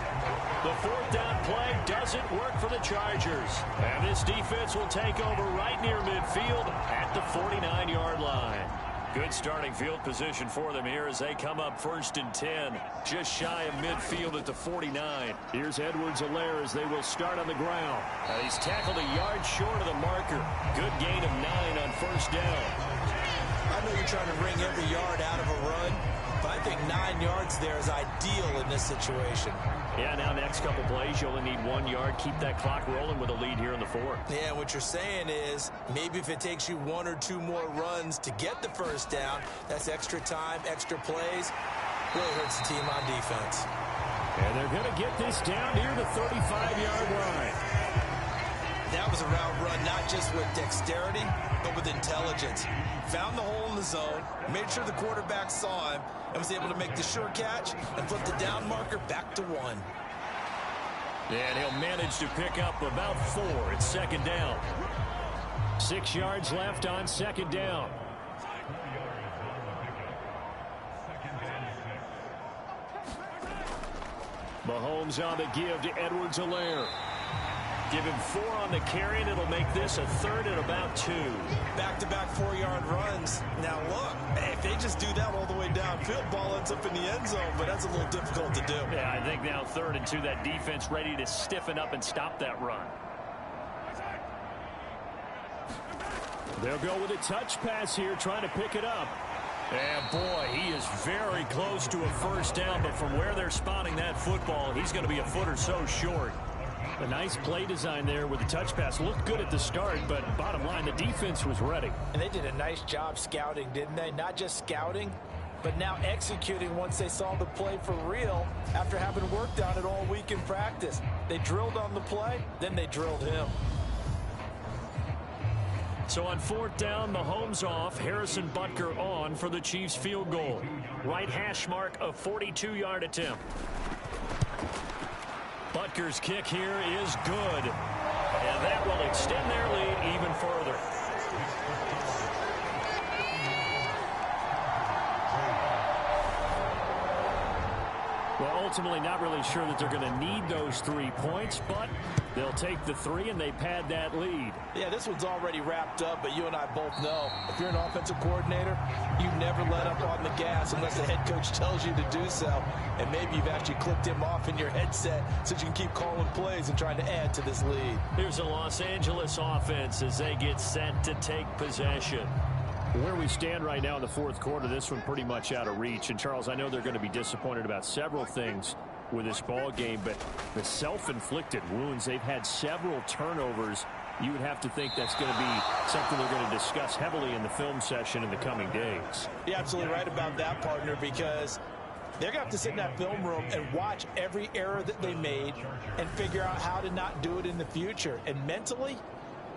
The 4th down play doesn't work for the Chargers. And this defense will take over right near midfield at the 49-yard line. Good starting field position for them here as they come up 1st and 10. Just shy of midfield at the 49. Here's Edwards-Helaire as they will start on the ground. He's tackled a yard short of the marker. Good gain of 9 on 1st down. I know you're trying to wring every yard out of a run, but I think 9 yards there is ideal in this situation. Yeah, now next couple plays, you only need 1 yard. Keep that clock rolling with a lead here in the 4th. Yeah, what you're saying is maybe if it takes you 1 or 2 more runs to get the 1st down, that's extra time, extra plays. Really hurts the team on defense. And they're going to get this down near the 35-yard line. That was a route run, not just with dexterity, but with intelligence. Found the hole in the zone, made sure the quarterback saw him, and was able to make the sure catch and flip the down marker back to 1. And he'll manage to pick up about 4 at 2nd down. 6 yards left on 2nd down. Mahomes on the give to Edwards-Helaire. Give him 4 on the carry, and it'll make this a 3rd and about 2. Back-to-back 4-yard runs. Now look, if they just do that all the way downfield, ball ends up in the end zone, but that's a little difficult to do. Yeah, I think now 3rd and 2, that defense ready to stiffen up and stop that run. They'll go with a touch pass here, trying to pick it up. And boy, he is very close to a 1st down, but from where they're spotting that football, he's going to be a foot or so short. A nice play design there with the touch pass. Looked good at the start, but bottom line, the defense was ready. And they did a nice job scouting, didn't they? Not just scouting, but now executing once they saw the play for real after having worked on it all week in practice. They drilled on the play, then they drilled him. So on 4th down, Mahomes off, Harrison Butker on for the Chiefs field goal. Right hash mark, a 42-yard attempt. Butker's kick here is good. And that will extend their lead even further. Well, ultimately not really sure that they're going to need those 3 points, but they'll take the 3 and they pad that lead. Yeah, this one's already wrapped up, but you and I both know if you're an offensive coordinator, you never let up on the gas unless the head coach tells you to do so. And maybe you've actually clicked him off in your headset so you can keep calling plays and trying to add to this lead. Here's a Los Angeles offense as they get set to take possession. Where we stand right now in the 4th quarter, this one pretty much out of reach. And, Charles, I know they're going to be disappointed about several things with this ball game, but the self-inflicted wounds, they've had several turnovers. You would have to think that's going to be something they're going to discuss heavily in the film session in the coming days. You're absolutely right about that, partner, because they're going to have to sit in that film room and watch every error that they made and figure out how to not do it in the future. And mentally,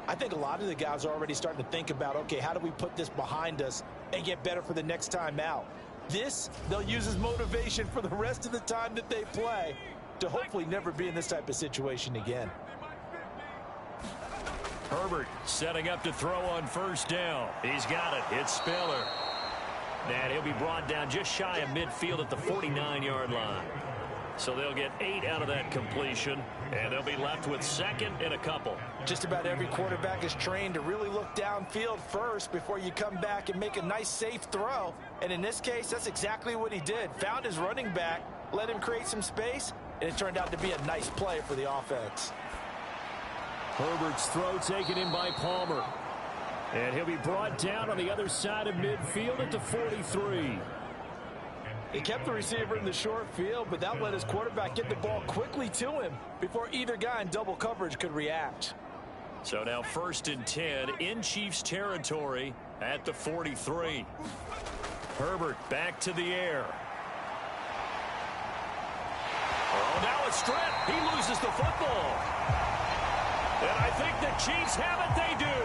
I think a lot of the guys are already starting to think about, okay, how do we put this behind us and get better for the next time out? This, they'll use as motivation for the rest of the time that they play to hopefully never be in this type of situation again. Herbert setting up to throw on 1st down. He's got it. It's Spiller. And he'll be brought down just shy of midfield at the 49-yard line. So they'll get 8 out of that completion, and they'll be left with 2nd and a couple. Just about every quarterback is trained to really look downfield first before you come back and make a nice, safe throw. And in this case, that's exactly what he did. Found his running back, let him create some space, and it turned out to be a nice play for the offense. Herbert's throw taken in by Palmer. And he'll be brought down on the other side of midfield at the 43. He kept the receiver in the short field, but that let his quarterback get the ball quickly to him before either guy in double coverage could react. So now 1st and 10 in Chiefs territory at the 43. Herbert back to the air. Oh, now a strip. He loses the football. And I think the Chiefs have it. They do.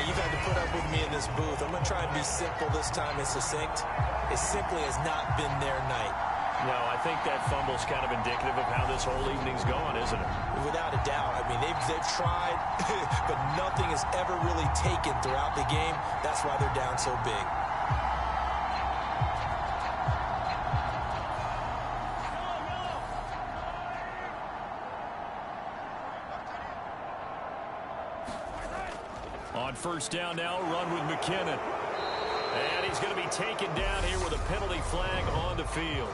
You've had to put up with me in this booth. I'm going to try and be simple this time and succinct. It simply has not been their night. No, I think that fumble's kind of indicative of how this whole evening's gone, isn't it? Without a doubt. I mean, they've tried, but nothing has ever really taken throughout the game. That's why they're down so big. On 1st down now, run with McKinnon. And he's going to be taken down here with a penalty flag on the field.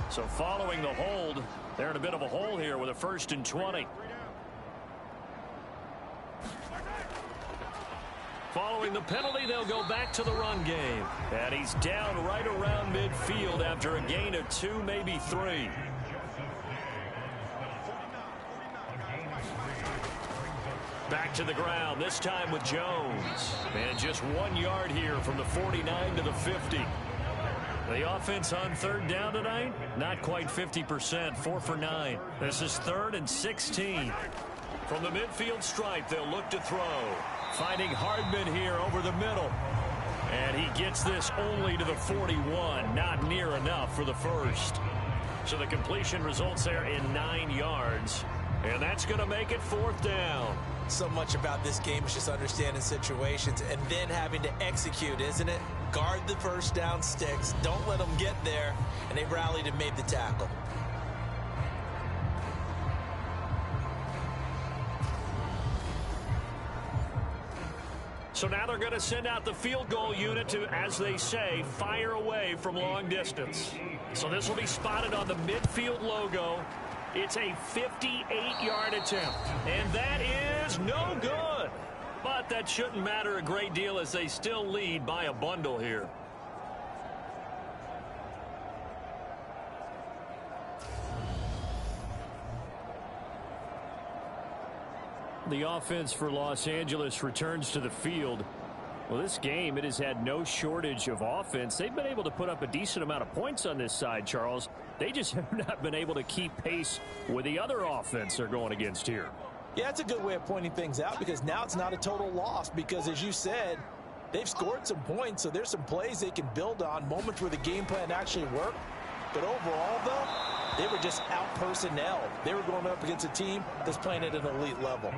So following the hold, they're in a bit of a hole here with a 1st and 20. Following the penalty, they'll go back to the run game. And he's down right around midfield after a gain of 2, maybe 3. Back to the ground, this time with Jones. And just 1 yard here from the 49 to the 50. The offense on 3rd down tonight, not quite 50%, 4 for 9. This is 3rd and 16. From the midfield stripe, they'll look to throw. Finding Hardman here over the middle. And he gets this only to the 41, not near enough for the 1st. So the completion results there in 9 yards. And that's going to make it 4th down. So much about this game is just understanding situations and then having to execute, isn't it? Guard the 1st down sticks. Don't let them get there. And they rallied and made the tackle. So now they're going to send out the field goal unit to, as they say, fire away from long distance. So this will be spotted on the midfield logo. It's a 58-yard attempt, and that is no good. But that shouldn't matter a great deal as they still lead by a bundle here. The offense for Los Angeles returns to the field. Well, this game, it has had no shortage of offense. They've been able to put up a decent amount of points on this side, Charles. They just have not been able to keep pace with the other offense they're going against here. Yeah, it's a good way of pointing things out because now it's not a total loss because, as you said, they've scored some points, so there's some plays they can build on, moments where the game plan actually worked. But overall, though, they were just out-personnel. They were going up against a team that's playing at an elite level.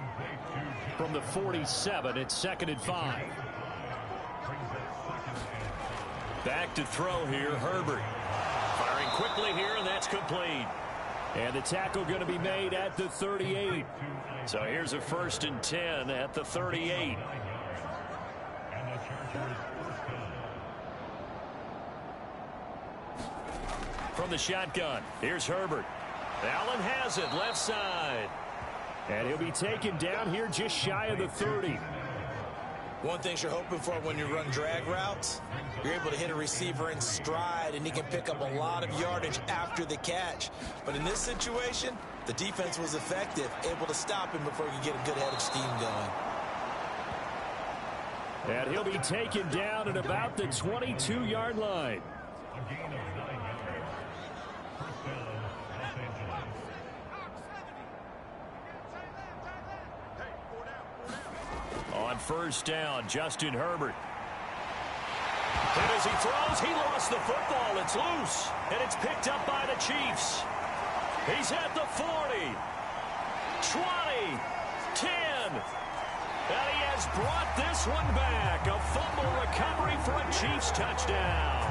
From the 47, it's 2nd and 5. Back to throw here, Herbert. Firing quickly here, and that's complete. And the tackle going to be made at the 38. So here's a 1st and 10 at the 38. From the shotgun, here's Herbert. Allen has it, left side. And he'll be taken down here just shy of the 30. One thing you're hoping for when you run drag routes, you're able to hit a receiver in stride, and he can pick up a lot of yardage after the catch. But in this situation, the defense was effective, able to stop him before he could get a good head of steam going. And he'll be taken down at about the 22-yard line. On 1st down, Justin Herbert. And as he throws, he lost the football. It's loose, and it's picked up by the Chiefs. He's at the 40, 20, 10. And he has brought this one back. A fumble recovery for a Chiefs touchdown.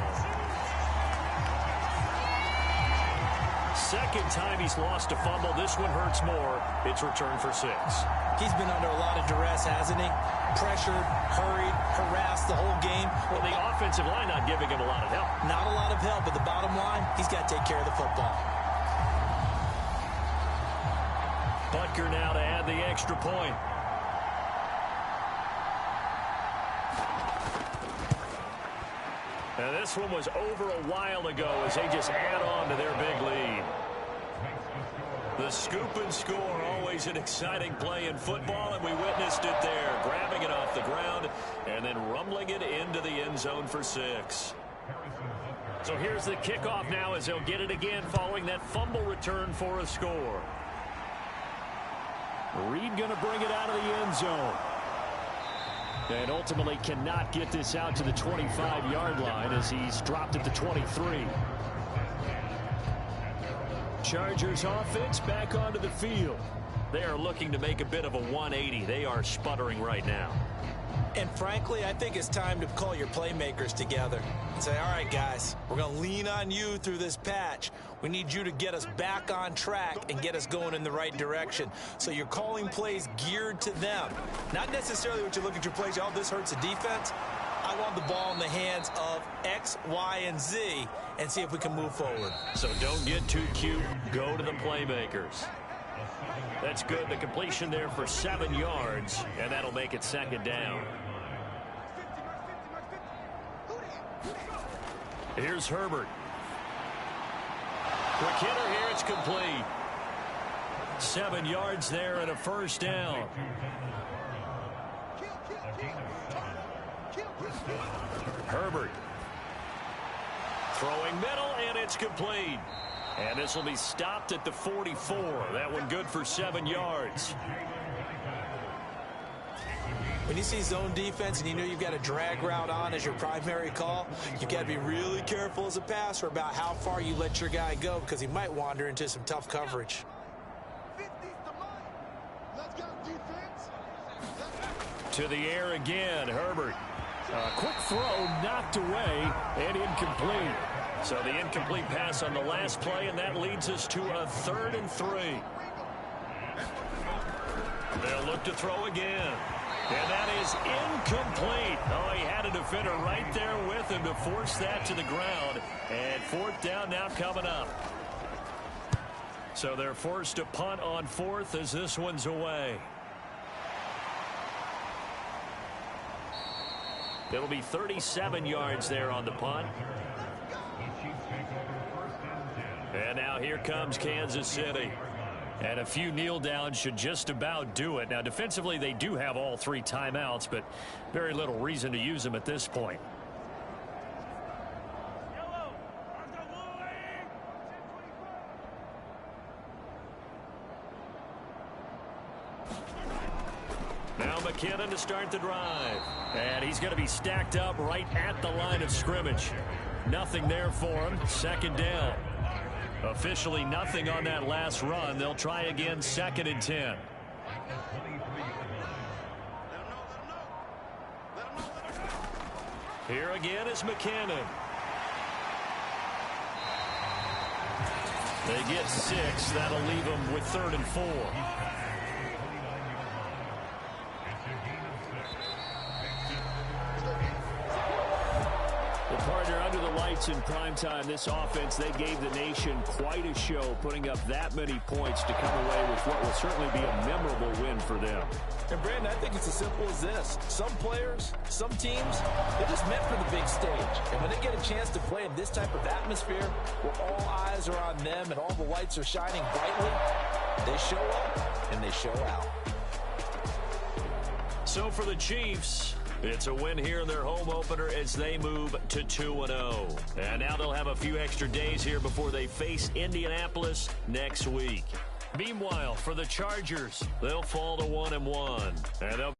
Second time he's lost a fumble. This one hurts more. It's returned for 6. He's been under a lot of duress, hasn't he? Pressured, hurried, harassed the whole game. Well, the offensive line not giving him a lot of help. Not a lot of help, but the bottom line, he's got to take care of the football. Butker now to add the extra point. And this one was over a while ago as they just add on to their big lead. The scoop and score, always an exciting play in football, and we witnessed it there, grabbing it off the ground and then rumbling it into the end zone for 6. So here's the kickoff now as they'll get it again following that fumble return for a score. Reed going to bring it out of the end zone. And ultimately cannot get this out to the 25-yard line as he's dropped at the 23. Chargers offense back onto the field. They are looking to make a bit of a 180. They are sputtering right now. And frankly, I think it's time to call your playmakers together and say, all right, guys, we're going to lean on you through this patch. We need you to get us back on track and get us going in the right direction. So you're calling plays geared to them. Not necessarily what you look at your plays, oh, this hurts the defense. I want the ball in the hands of X, Y, and Z and see if we can move forward. So don't get too cute. Go to the playmakers. That's good. The completion there for 7 yards, and that'll make it 2nd down. Here's Herbert. Quick hitter here. It's complete. 7 yards there and a 1st down. Herbert. Throwing middle, and it's complete. And this will be stopped at the 44. That one good for 7 yards. When you see zone defense and you know you've got a drag route on as your primary call, you've got to be really careful as a passer about how far you let your guy go because he might wander into some tough coverage. To the air again, Herbert. Quick throw knocked away and incomplete. So the incomplete pass on the last play, and that leads us to a 3rd and 3. They'll look to throw again. And that is incomplete. Oh, he had a defender right there with him to force that to the ground. And 4th down now coming up. So they're forced to punt on 4th as this one's away. It'll be 37 yards there on the punt. And now here comes Kansas City. And a few kneel downs should just about do it. Now, defensively, they do have all 3 timeouts, but very little reason to use them at this point. Now McKinnon to start the drive. And he's going to be stacked up right at the line of scrimmage. Nothing there for him. Second down. Officially nothing on that last run. They'll try again, 2nd and 10. Here again is McKinnon. They get 6. That'll leave them with 3rd and 4. Partner, under the lights in primetime, this offense, they gave the nation quite a show, putting up that many points to come away with what will certainly be a memorable win for them. And, Brandon, I think it's as simple as this. Some players, some teams, they're just meant for the big stage. And when they get a chance to play in this type of atmosphere where all eyes are on them and all the lights are shining brightly, they show up and they show out. So for the Chiefs, it's a win here in their home opener as they move to 2-0. And now they'll have a few extra days here before they face Indianapolis next week. Meanwhile, for the Chargers, they'll fall to 1-1. And they'll